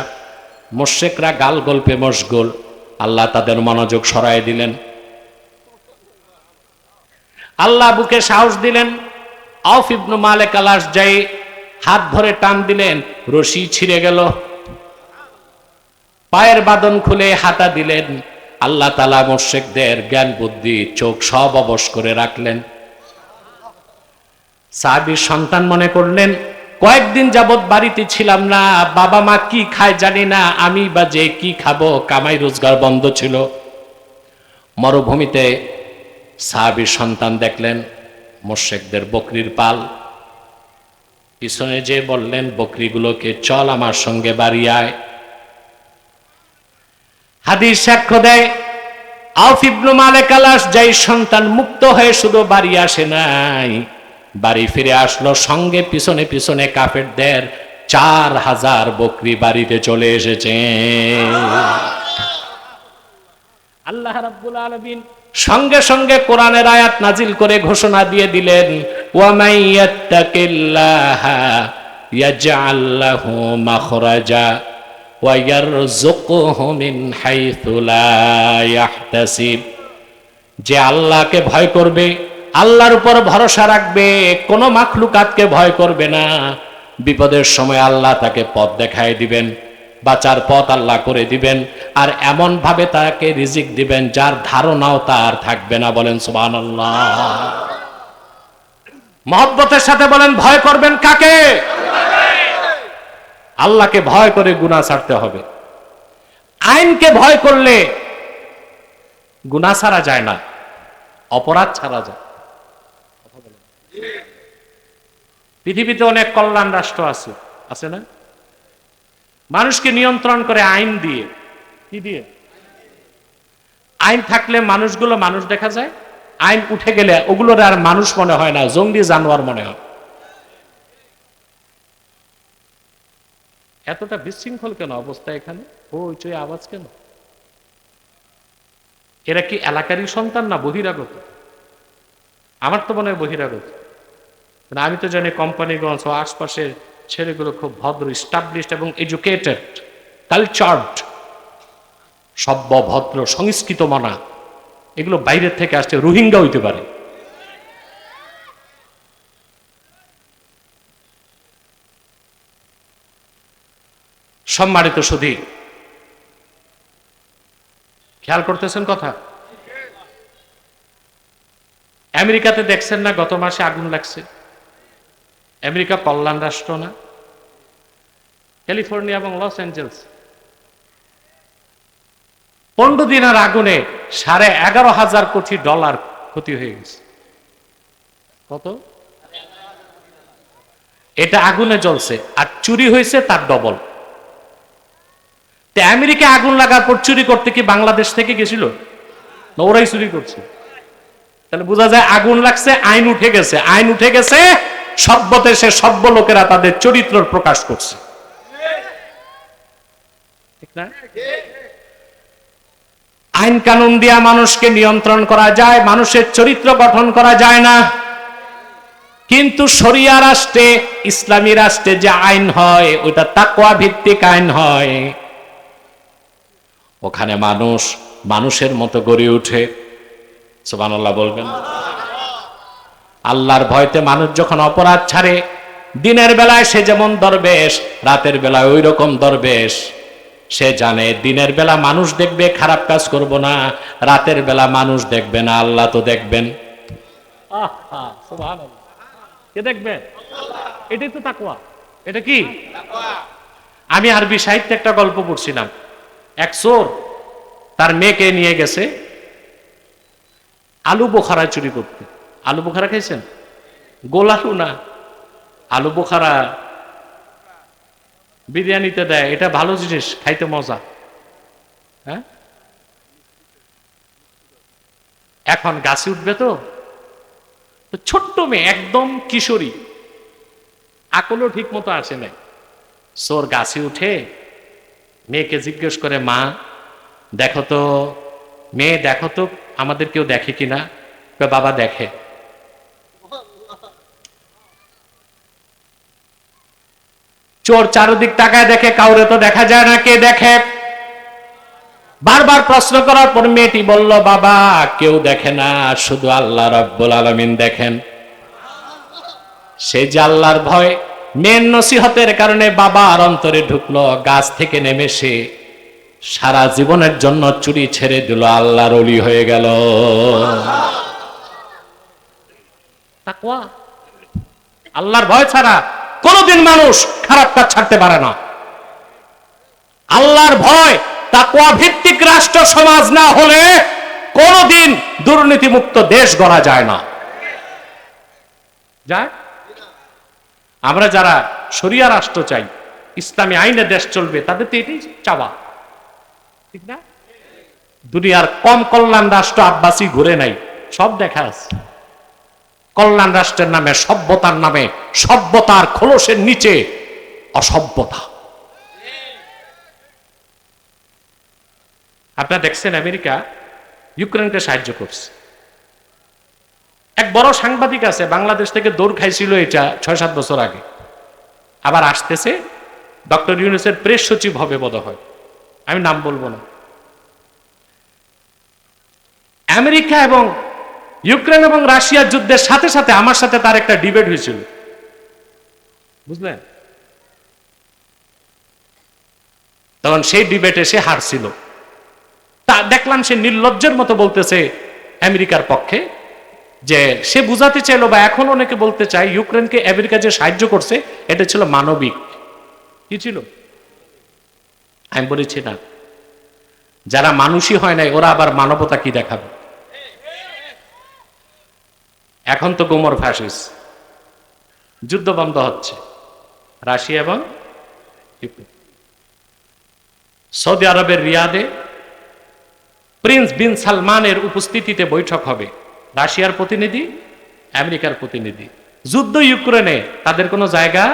মুশরিকরা গাল গল্পে মশগুল, আল্লাহ তাদের মনোযোগ সরায় দিলেন। আল্লাহ বুকে সাহস দিলেন। আউফ ইবনে মালিক আল আশজাই হাত ধরে টান দিলেন, রশি ছিঁড়ে গেল, পায়ের বাঁধন খুলে হাঁটা দিলেন। আল্লাহ তাআলা মুশরিকদের জ্ঞান বুদ্ধি চোখ সব অবশ করে রাখলেন। সাহাবীর সন্তান মনে করলেন, কয়েকদিন যাবত বাড়িতে ছিলাম না, বাবা মা কি খায় জানি না, আমি বা যে কি খাবো, কামাই রোজগার বন্ধ ছিল। মরুভূমিতে সাহাবীর সন্তান দেখলেন মুশরিকদের বকরির পাল, পিছনে যে বললেন বকরিগুলোকে, চল আমার সঙ্গে বাড়ি আয়। হাদিস সাক্ষ্য দেয়, আউফ ইবনে মালিক আল আশজাই সন্তান মুক্ত হয়ে শুধু বাড়ি আসে নাই, বাড়ি ফিরে আসলো সঙ্গে পিছনে পিছনে কাফেরদের 4000 বকরি বাড়িতে চলে এসেছে। আল্লাহ রাব্বুল আলামিন সঙ্গে সঙ্গে কোরআনের আয়াত নাজিল করে ঘোষণা দিয়ে দিলেন, ওয়া মাইয়াত্তাকিল্লাহা ইয়াজআল লাহু মাখরাজা ওয়া ইয়ারযুকহু মিন হাইথু লা ইয়াহতাসিব। যে আল্লাহকে ভয় করবে, আল্লাহর উপর ভরসা রাখবে, কোনো মাখলুকাতকে ভয় করবে না, বিপদের সময় আল্লাহ তাকে পথ দেখায় দিবেন, বাঁচার পথ আল্লাহ করে দিবেন, আর এমন ভাবে তাকে রিজিক দিবেন যার ধারণাও তার থাকবে না। বলেন সুবহানাল্লাহ। মহব্বতের সাথে বলেন, ভয় করবেন কাকে? আল্লাহকে ভয় করে গুনাহ ছাড়তে হবে। আইনকে ভয় করলে গুনাহ ছাড়া যায় না, অপরাধ ছাড়া যায়। পৃথিবীতে অনেক কল্যাণ রাষ্ট্র আছে, আছে না? মানুষকে নিয়ন্ত্রণ করে আইন দিয়ে। কি দিয়ে? আইন থাকলে মানুষগুলো মানুষ দেখা যায়, আইন উঠে গেলে ওগুলোর আর মানুষ মনে হয় না, জঙ্গলি জানোয়ার মনে হয়। এতটা বিশৃঙ্খল কেন অবস্থা এখানে? হইচই আওয়াজ কেন? এরা কি এলাকারই সন্তান না বহিরাগত? আমার তো মনে হয় বহিরাগত। আমি তো জানি কোম্পানিগঞ্জ ও আশপাশের ছেলেগুলো খুব ভদ্র, স্টাবলিশড এবং এডুকেটেড, কালচার্ড, সভ্য, ভদ্র, সংস্কৃত মনা। এগুলো বাইরের থেকে আসছে, রোহিঙ্গা হইতে পারে। সম্মানিত সুধী, খেয়াল করতেছেন কথা? আমেরিকাতে দেখছেন না গত মাসে আগুন লাগছে? আমেরিকা কল্যাণ রাষ্ট্র না? ক্যালিফোর্নিয়া এবং লস অ্যাঞ্জেলস 15 দিনের আগুনে $11,500 কোটি ক্ষতি হয়ে গেছে। কত? এটা আগুনে জ্বলছে, আর চুরি হয়েছে তার ডবল। আমেরিকা আগুন লাগার পর চুরি করতে কি বাংলাদেশ থেকে গেছিল? না, ওরাই চুরি করছে। তাহলে বোঝা যায় আগুন লাগছে, আইন উঠে গেছে। আইন উঠে গেছে, সভ্য দেশে সভ্য লোকেরা তাদের চরিত্র প্রকাশ করছে, ঠিক না? আইন কানুন দিয়া মানুষকে নিয়ন্ত্রণ করা যায়, মানুষের চরিত্র গঠন করা যায় না। কিন্তু শরিয়া রাষ্ট্রে, ইসলামী রাষ্ট্রে যে আইন হয় ওটা তাকওয়া ভিত্তিক আইন হয়। ওখানে মানুষ মানুষের মতো গড়ে ওঠে। সুবহানাল্লাহ বলবেন। আল্লাহর ভয়তে মানুষ যখন অপরাধ ছাড়ে, দিনের বেলায় সে যেমন দরবেশ, রাতের বেলায় ওই রকম দরবেশ। সে জানে দিনের বেলা মানুষ দেখবে, খারাপ কাজ করব না, রাতের বেলা মানুষ দেখবে না, আল্লাহ তো দেখবেন। সুবহানাল্লাহ। কে দেখবেন? এটাই তো তাকওয়া। এটা কি? আমি আরবি সাহিত্যে একটা গল্প পড়ছিলাম। এক চোর তার মেয়েকে নিয়ে গেছে আলু বোখারা চুরি করতে। আলু বোখারা খাইছেন? গোল আলু না, আলু বোখারা বিরিয়ানিতে দেয়, এটা ভালো জিনিস, খাইতে মজা। হ্যাঁ, এখন গাছে উঠবে তো ছোট্ট মেয়ে, একদম কিশোরী, আকলও ঠিক মতো আসে নাই। চোর গাছে উঠে মেয়েকে জিজ্ঞেস করে, মা দেখো তো, মেয়ে দেখো তো আমাদের কেউ দেখে কিনা। বাবা দেখে। চোর চারদিক তাকায় দেখে, কাউরে তো দেখা যায় না, কে দেখে? বারবার প্রশ্ন করার পর মেয়েটি বলল, বাবা কেউ দেখে না, শুধু আল্লাহ রাব্বুল আলামিন দেখেন। সে যে আল্লাহর ভয় মেয়ের নসিহতের কারণে বাবার অন্তরে ঢুকলো, গাছ থেকে নেমে সে সারা জীবনের জন্য চুরি ছেড়ে দিল, আল্লাহর ওলি হয়ে গেল। তাকওয়া। আল্লাহর ভয় ছাড়া কোনদিন মানুষ খারাপ কাজ ছাড়তে পারে না। আল্লাহর ভয়, তাকওয়া ভিত্তিক রাষ্ট্র সমাজ না হলে কোনদিন দুর্নীতিমুক্ত দেশ গড়া যায় না। যায়? আমরা যারা শরিয়া রাষ্ট্র চাই, ইসলামী আইনে দেশ চলবে, তাদের তো এটাই চাওয়া, ঠিক না? দুনিয়ার কম কল্যাণ রাষ্ট্র আব্বাসী ঘুরে নাই, সব দেখা আছে। কল্যাণ রাষ্ট্রের নামে, সভ্যতার নামে, সভ্যতার খোলসের নিচে অসভ্যতা। আপনারা দেখছেন আমেরিকা ইউক্রেনকে সাহায্য করছে। এক বড় সাংবাদিক আছে, বাংলাদেশ থেকে দৌড় খাইছিল এটা 6-7 বছর আগে, আবার আসতেছে, ডক্টর ইউনূসের প্রেস সচিব হবে বোধ হয়, আমি নাম বলবো না। আমেরিকা এবং ইউক্রেন এবং রাশিয়ার যুদ্ধের সাথে সাথে আমার সাথে তার একটা ডিবেট হয়েছিল, বুঝলেন? তখন সেই ডিবেটে সে হারছিল। তা দেখলাম সে নির্লজ্জের মতো বলতেছে আমেরিকার পক্ষে, যে সে বুঝাতে চাইলো, বা এখন অনেকে বলতে চায়, ইউক্রেনকে আমেরিকা যে সাহায্য করছে এটা ছিল মানবিক। কি ছিল? আমি বলেছি না, যারা মানুষই হয় নাই ওরা আবার মানবতা কি দেখাবে? এখন তো গোমর ফাঁসিস, যুদ্ধ বন্ধ হচ্ছে রাশিয়া এবং ইউক্রেন। সৌদি আরবের রিয়াদে প্রিন্স বিন সালমানের উপস্থিতিতে বৈঠক হবে, রাশিয়ার প্রতিনিধি, আমেরিকার প্রতিনিধি। যুদ্ধ ইউক্রেনে তাদের কোনো জায়গা।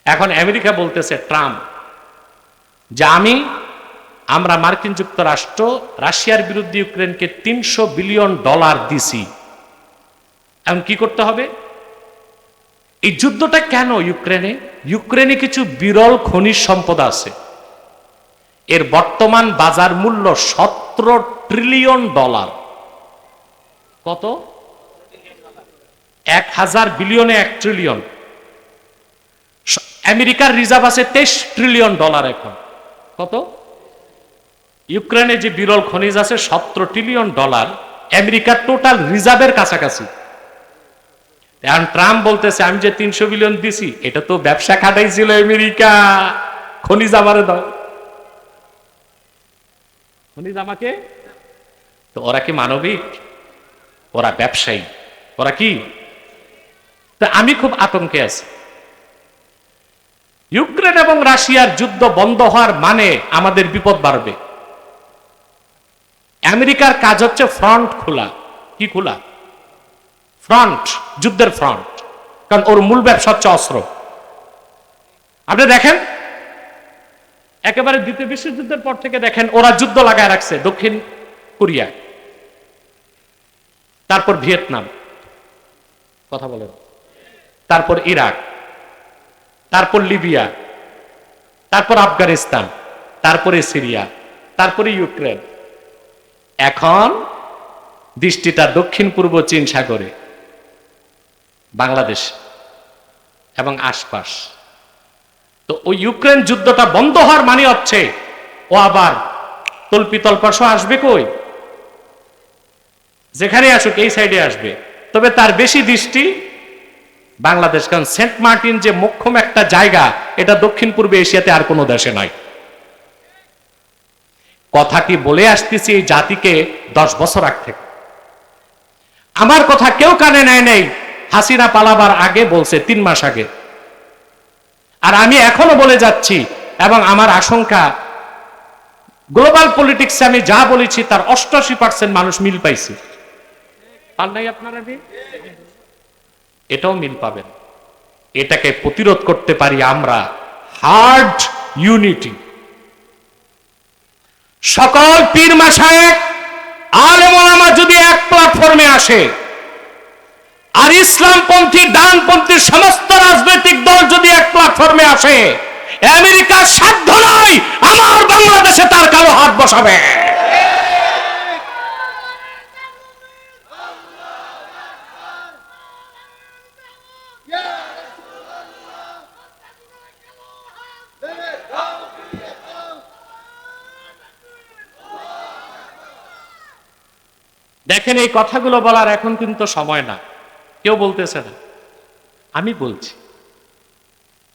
এখন আমেরিকা বলতেছে, ট্রাম্প, যে আমরা মার্কিন যুক্তরাষ্ট্র রাশিয়ার বিরুদ্ধে ইউক্রেনকে $300 বিলিয়ন দিছি, এখন কি করতে হবে? এই যুদ্ধটা কেন ইউক্রেনে? ইউক্রেনে কিছু বিরল খনিজ সম্পদ আছে, এর বর্তমান বাজার মূল্য $17 ট্রিলিয়ন। কত? 1000 বিলিয়নে 1 ট্রিলিয়ন। আমেরিকার রিজার্ভ আছে $23 ট্রিলিয়ন এখন। কত? ইউক্রেনে যে বিরল খনিজ আছে $17 ট্রিলিয়ন, আমেরিকার টোটাল রিজার্ভের কাছাকাছি। এখন ট্রাম্প বলতেছে আমি যে 300 বিলিয়ন দিছি এটা তো ব্যবসা খাটাইছিল আমেরিকা, খনিজ আমারে দাও, খনিজ আমাকে। তো ওরা কি মানবিক? ওরা ব্যবসায়ী, ওরা কি? তা আমি খুব আতঙ্কে আছি। ইউক্রেন এবং রাশিয়ার যুদ্ধ বন্ধ হওয়ার মানে আমাদের বিপদ বাড়বে। আমেরিকার কাজ হচ্ছে ফ্রন্ট খোলা। কি খোলা? ফ্রন্ট, যুদ্ধের ফ্রন্ট, কারণ ওর মূল ব্যবসা হচ্ছে অস্ত্র। আপনি দেখেন একেবারে দ্বিতীয় বিশ্বযুদ্ধের পর থেকে দেখেন ওরা যুদ্ধ লাগায় রাখছে দক্ষিণ কোরিয়া, তারপর ভিয়েতনাম, কথা বলেন, তারপর ইরাক, তারপর লিবিয়া, তারপর আফগানিস্তান, তারপরে সিরিয়া, তারপরে ইউক্রেন। এখন দৃষ্টিটা দক্ষিণ পূর্ব চীন সাগরে, বাংলাদেশ এবং আশপাশ। তো ওই ইউক্রেন যুদ্ধটা বন্ধ হওয়ার মানে হচ্ছে ও আবার তল্পিতল্পাস আসবে। কই? যেখানে আসুক এই সাইডে আসবে, তবে তার বেশি দৃষ্টি বাংলাদেশ, কারণ সেন্ট মার্টিন যে মোক্ষম একটা জায়গা, এটা দক্ষিণ পূর্বে এশিয়াতে আর কোনো দেশে নাই। কথাটি বলে আসতেছি এই জাতিকে 10 বছর আগ থেকে। আমার কথা কেউ কানে নেয় নাই, হাসিনা পালাবার আগে বলছে, 3 মাস আগে। আর আমি এখনো বলে যাচ্ছি, এবং আমার আশঙ্কা গ্লোবাল পলিটিক্সে আমি যা বলেছি তার 88% মানুষ মিল পাইছে। পান নাই আপনারা? এটাও মিল পাবেন। এটাকে প্রতিরোধ করতে পারি আমরা হার্ড ইউনিটি। সকল পীর মাশায়েখ আলেম ওলামা যদি এক প্ল্যাটফর্মে আসে, আর ইসলামপন্থী ডানপন্থী সমস্ত রাজনৈতিক দল যদি এক প্ল্যাটফর্মে আসে, আমেরিকার সাধ্য নাই আমার বাংলাদেশে তার কারো হাত বসাবে। দেখেন এই কথাগুলো বলার এখন কিন্তু সময় না, কেউ বলতেছে না, আমি বলছি,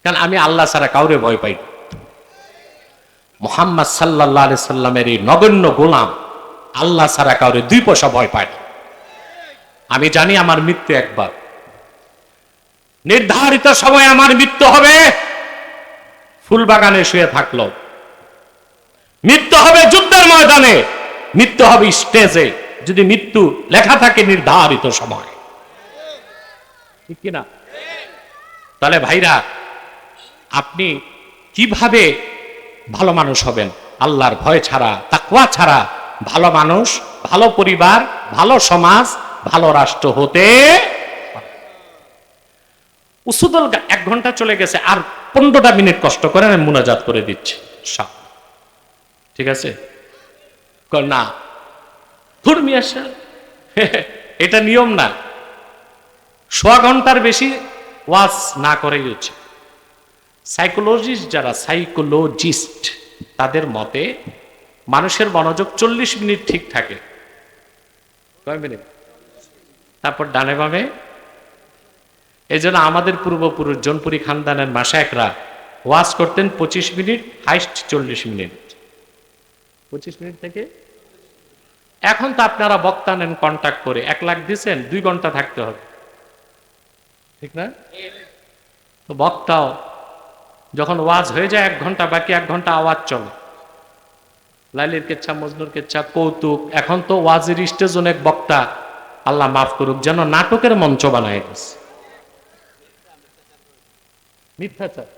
কারণ আমি আল্লাহ ছাড়া কাউরে ভয় পাই না। মুহাম্মদ সাল্লাল্লাহু আলাইহি সাল্লামের এই নগণ্য গোলাম আল্লাহ ছাড়া কাউরে 2 পয়সা ভয় পায় না। আমি জানি আমার মৃত্যু একবার, নির্ধারিত সময় আমার মৃত্যু হবে। ফুলবাগানে শুয়ে থাকলো, মৃত্যু হবে যুদ্ধের ময়দানে, মৃত্যু হবে স্টেজে, যদি মৃত্যু লেখা থাকে নির্ধারিত সময়, ঠিক কিনা? তাহলে ভাইরা, আপনি কিভাবে ভালো মানুষ হবেন? আল্লাহর ভয় ছাড়া, তাকওয়া ছাড়া ভালো মানুষ, ভালো পরিবার, ভালো সমাজ, ভালো রাষ্ট্র হতে। উসুদুল 1 ঘন্টা চলে গেছে, আর 15টা মিনিট কষ্ট করে আমি মুনাজাত করে দিচ্ছি, ঠিক আছে? না ধর্মীয় এটা নিয়ম না, 1.5 ঘন্টার বেশি ওয়াজ না করেই হচ্ছে। সাইকোলজিস্ট যারা, সাইকোলজিস্ট, তাদের মতে মানুষের মনোযোগ 40 মিনিট ঠিক থাকে। কয় মিনিট? তারপর ডানে বামে। এই জন্য আমাদের পূর্বপুরুষ জনপুরি খানদানের মাশায়েখরা ওয়াজ করতেন 25 মিনিট, হাইস্ট 40 মিনিট, 25 মিনিট থেকে। এখন তো আপনারা বক্তা নেন কন্ট্যাক্ট করে, 1 লাখ দিচ্ছেন, 2 ঘন্টা থাকতে হবে, ঠিক না? তো বক্তাও যখন ওয়াজ হয়ে যায় 1 ঘন্টা, বাকি 1 ঘন্টা আওয়াজ চলে, লাইলির কেচ্ছা, মজনুর কেচ্ছা, কৌতুক। এখন তো ওয়াজের স্টেজ অনেক বক্তা, আল্লাহ মাফ করুক, যেন নাটকের মঞ্চ বানায় গেছে। মিথ্যাচার,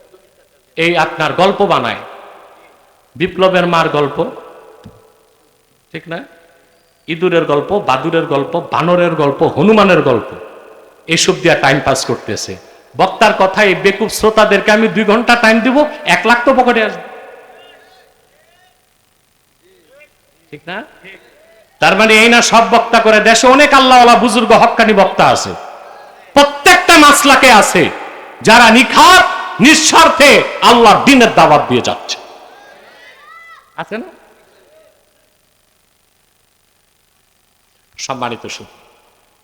এই আপনার গল্প বানায়, বিপ্লবের মার গল্প, ঠিক না? ইঁদুরের গল্প, বাদুরের গল্প, বানরের গল্প, হনুমানের গল্প, এসব দিয়া টাইম পাস করতেছে। বক্তার কথা এই বেকুব শ্রোতাদেরকে আমি 2 ঘন্টা টাইম দিব, 1 লাখ তো পকেটে আসবে, ঠিক না? তার মানে এই না সব বক্তা করে। দেশে অনেক আল্লাহওয়ালা বুজুর্গ হক্কানি বক্তা আছে, প্রত্যেকটা মাসলাকে আছে, যারা নিখাত নিঃস্বার্থে আল্লাহর দ্বীনের দাওয়াত দিয়ে যাচ্ছে, আছে না? সম্মানিত সুধী,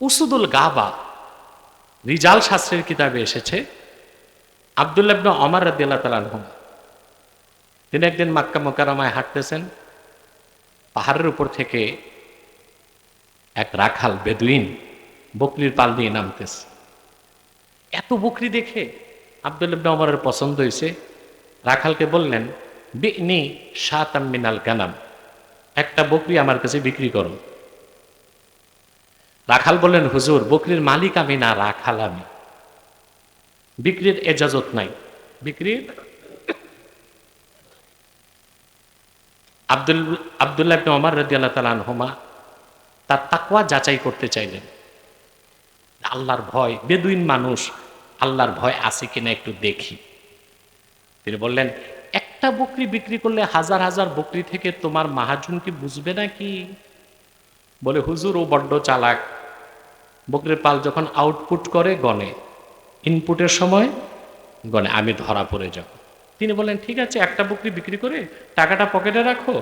উসুদুল গাবা রিজাল শাস্ত্রের কিতাবে এসেছে, আব্দুল্লাহ ইবনে ওমর রাদিয়াল্লাহু তাআলা আনহু তিনি একদিন মক্কা মুকাররমায় হাঁটতেছেন, পাহাড়ের উপর থেকে এক রাখাল বেদুইন বকরির পাল দিয়ে নামতেছে। এত বকরি দেখে আব্দুল্লাহ ইবনে ওমরের পছন্দ হয়েছে, রাখালকে বললেন, বিনি শাতাম মিনাল গানাম, একটা বকরি আমার কাছে বিক্রি করো। রাখাল বললেন, হুজুর, বকরির মালিক আমি না, রাখাল আমি, বিক্রির এজাজত নাই। বিক্রির আব্দুল্লাহ ইবনে ওমর রাদিয়াল্লাহু তাআলা আনহুমা তার তাকওয়া যাচাই করতে চাইলেন, আল্লাহর ভয়, বেদুইন মানুষ, আল্লাহর ভয় আছে কিনা একটু দেখি। তিনি বললেন, একটা বকরি বিক্রি করলে হাজার হাজার বকরি থেকে তোমার মাহাজন কি বুঝবে নাকি? বলে, হুজুর, ও বড্ড চালাক, বকরির পাল যখন আউটপুট করে গনে, ইনপুটের সময় গনে, আমি ধরা পড়ে যাব। তিনি বললেন, ঠিক আছে, একটা বকরি বিক্রি করে টাকাটা পকেটে রাখো,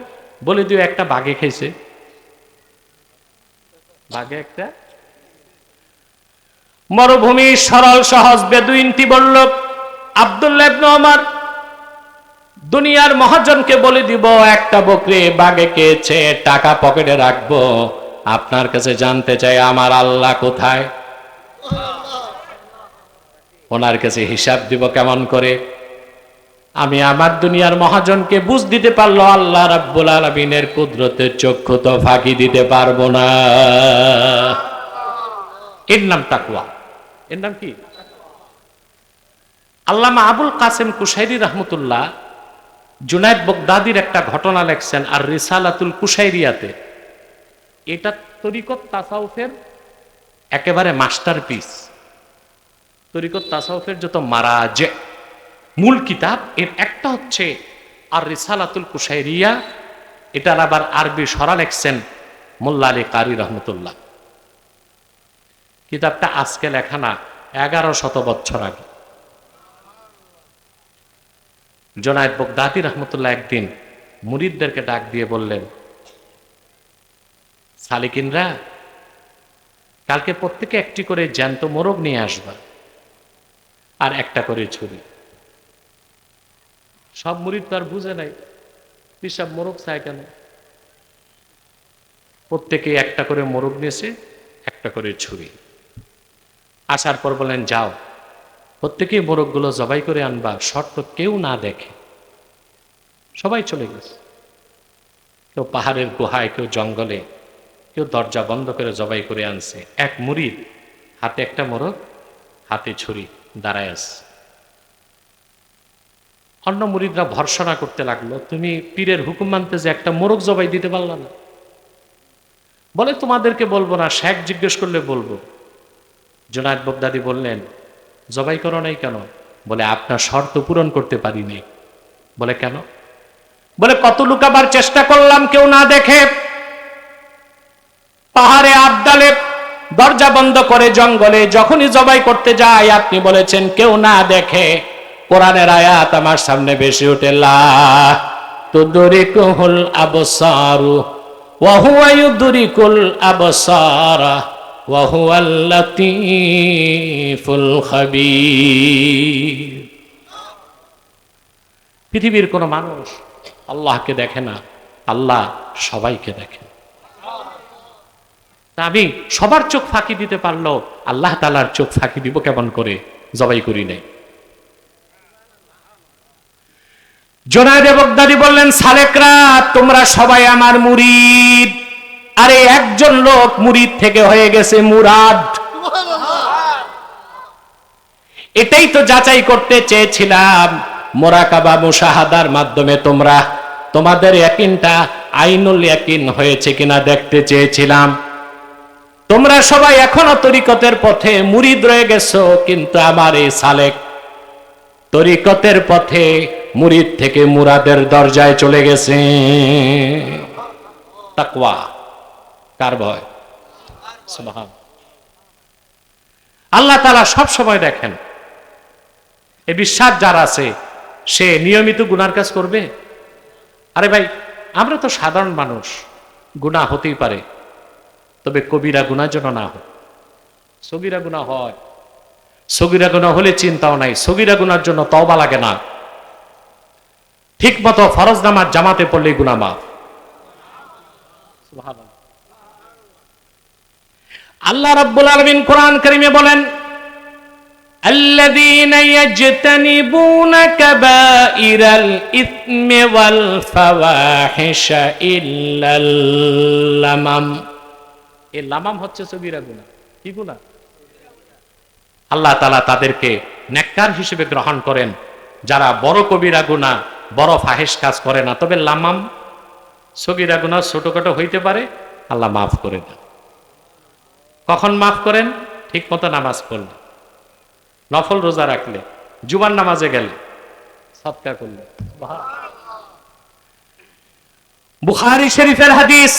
বলে দিও একটা বাঘে খাইছে। বাঘে একটা মরুভূমি সরল সহজ বেদুইনটি বলল, আব্দুল্লাহ ইবনে ওমর, দুনিয়ার মহাজনকে বলে দিব একটা বকরি বাঘে খেয়েছে, টাকা পকেটে রাখবো, আপনার কাছে জানতে চাই আমার আল্লাহ কোথায়? ওনার কাছে হিসাব দিব কেমন করে? আমি আমার দুনিয়ার মহাজনকে বুঝ দিতে পারলো আল্লাহ রাব্বুল আলামিনের কুদরতের চক্ষু তো ফাঁকি দিতে পারবো না। এর নাম তাকওয়া। এর নাম কি? আল্লামা আবুল কাসেম কুশাইরি রাহমাতুল্লাহ জুনায়েদ বাগদাদির একটা ঘটনা লেখছেন আর রিসালাতুল কুশাইরিয়াতে। এটা তরিকত তাসাউফের একেবারে মাস্টারপিস। তরিকত তাসাউফের যত মারাজে মূল কিতাব, এর একটা হচ্ছে আর রিসালাতুল কুশাইরিয়া। এটার আবার আরবি সরা লেখছেন মোল্লা আলী কারি রহমতুল্লাহ। কিতাবটা আজকে লেখা না, 1100 বছর আগে। জুনায়েদ বাগদাদি রহমতুল্লাহ একদিন মুরিদদেরকে ডাক দিয়ে বললেন, সালিকিনরা, কালকে প্রত্যেকে একটি করে জ্যান্ত মোরগ নিয়ে আসবা আর একটা করে ছুরি। সব মুরিদ তো আর বুঝে নাই সব মোরগ চায় কেন। প্রত্যেকে একটা করে মোরগ নিয়েছে, একটা করে ছুরি। আসার পর বলেন, যাও প্রত্যেকেই মোরগগুলো জবাই করে আনবা, শর্ত কেউ না দেখে। সবাই চলে গেছে, কেউ পাহাড়ের গুহায়, কেউ জঙ্গলে, কেউ দরজা বন্ধ করে জবাই করে আনছে। এক মুরিদ হাতে একটা মোরগ, হাতে ছুরি, দাঁড়ায় আছে। অন্য মুরিদরা ভর্সনা করতে লাগলো, তুমি পীরের হুকুম মানতে যে একটা মোরগ জবাই দিতে পারলা না? বলে, তোমাদেরকে বলবো না, শেখ জিজ্ঞেস করলে বলবো। জুনায়েদ বাগদাদি বললেন, জবাই করো নাই কেন? বলে, আপনার শর্ত পূরণ করতে পারিনি। বলে, কেন? বলে, কত লুকাবার চেষ্টা করলাম, কেউ না দেখে। পাহাড়ে, আবদালে, দরজা বন্ধ করে, জঙ্গলে, যখনই জবাই করতে যায় আপনি বলেছেন কেউ না দেখে। কোরআনের আয়াত আমার সামনে বেশি উঠে, লা তুদরিকুল আবসারু ওয়া হুয়া ইউদরিকুল আবসারা ওয়া হুয়াল লাতীফুল খাবীর। পৃথিবীর কোন মানুষ আল্লাহকে দেখে না, আল্লাহ সবাইকে দেখে। আমি সবার চোখ ফাঁকি দিতে পারলো, আল্লাহ তাআলার চোখ ফাঁকি দিব কেমন করে? জবাই করি নাই। জুনায়েদ বাগদাদি বললেন, সালেকরা, তোমরা সবাই আমার মুরিদ। আরে একজন লোক মুরিদ থেকে হয়ে গেছে মুরাদ। এটাই তো যাচাই করতে চেয়েছিলাম। মোরাকাবা মুশাহাদার মাধ্যমে তোমরা তোমাদের ইয়াকিনটা আইনুল ইয়াকিন হয়েছে কিনা দেখতে চেয়েছিলাম। তোমরা সবাই এখনো তরিকতের পথে মুরিদ রয়ে গেছো, কিন্তু আমার এই সালেক তরিকতের পথে মুরিদ থেকে মুরাদের দরজায় চলে গেছে। তাকওয়া কার ভয়? সুবহান। আল্লাহ তাআলা সব সময় দেখেন। এই বিশ্বাস যার আছে সে নিয়মিত গুনার কাজ করবে? আরে ভাই, আমরা তো সাধারণ মানুষ, গুনাহ হতেই পারে, তবে কবিরা গুনাহ যেন না হয়। সগীরা গুনাহ হয়, সগীরা গুনাহ হলে চিন্তাও নাই, সগীরা গুনার জন্য তওবা লাগে না। ঠিক মতো ফরজ নামাজ জামাতে পড়লেই গুনাহ মাফ। সুবহানাল্লাহ। আল্লাহ রাব্বুল আলামিন কোরআন কারীমে বলেন, আল্লাযীনা ইয়াজতানিবুনা কাবাইরাল ইসমি ওয়াল ফাওয়াহিশা ইল্লাল লামাম। এই লামাম হচ্ছে সগীরা গুনাহ। কি গুনাহ? আল্লাহ তাআলা তাদেরকে নেককার হিসেবে গ্রহণ করেন যারা বড় কবিরা গুনাহ, বড় ফাহিশ কাজ করে না, তবে লামাম সগীরা গুনাহ ছোটখাটো হইতে পারে, আল্লাহ মাফ করে দেন। কখন মাফ করেন? ঠিক মতো নামাজ পড়লে, নফল রোজা রাখলে, জুমার নামাজে গেলে, সাদকা করলে। বুখারী শরীফের হাদিস,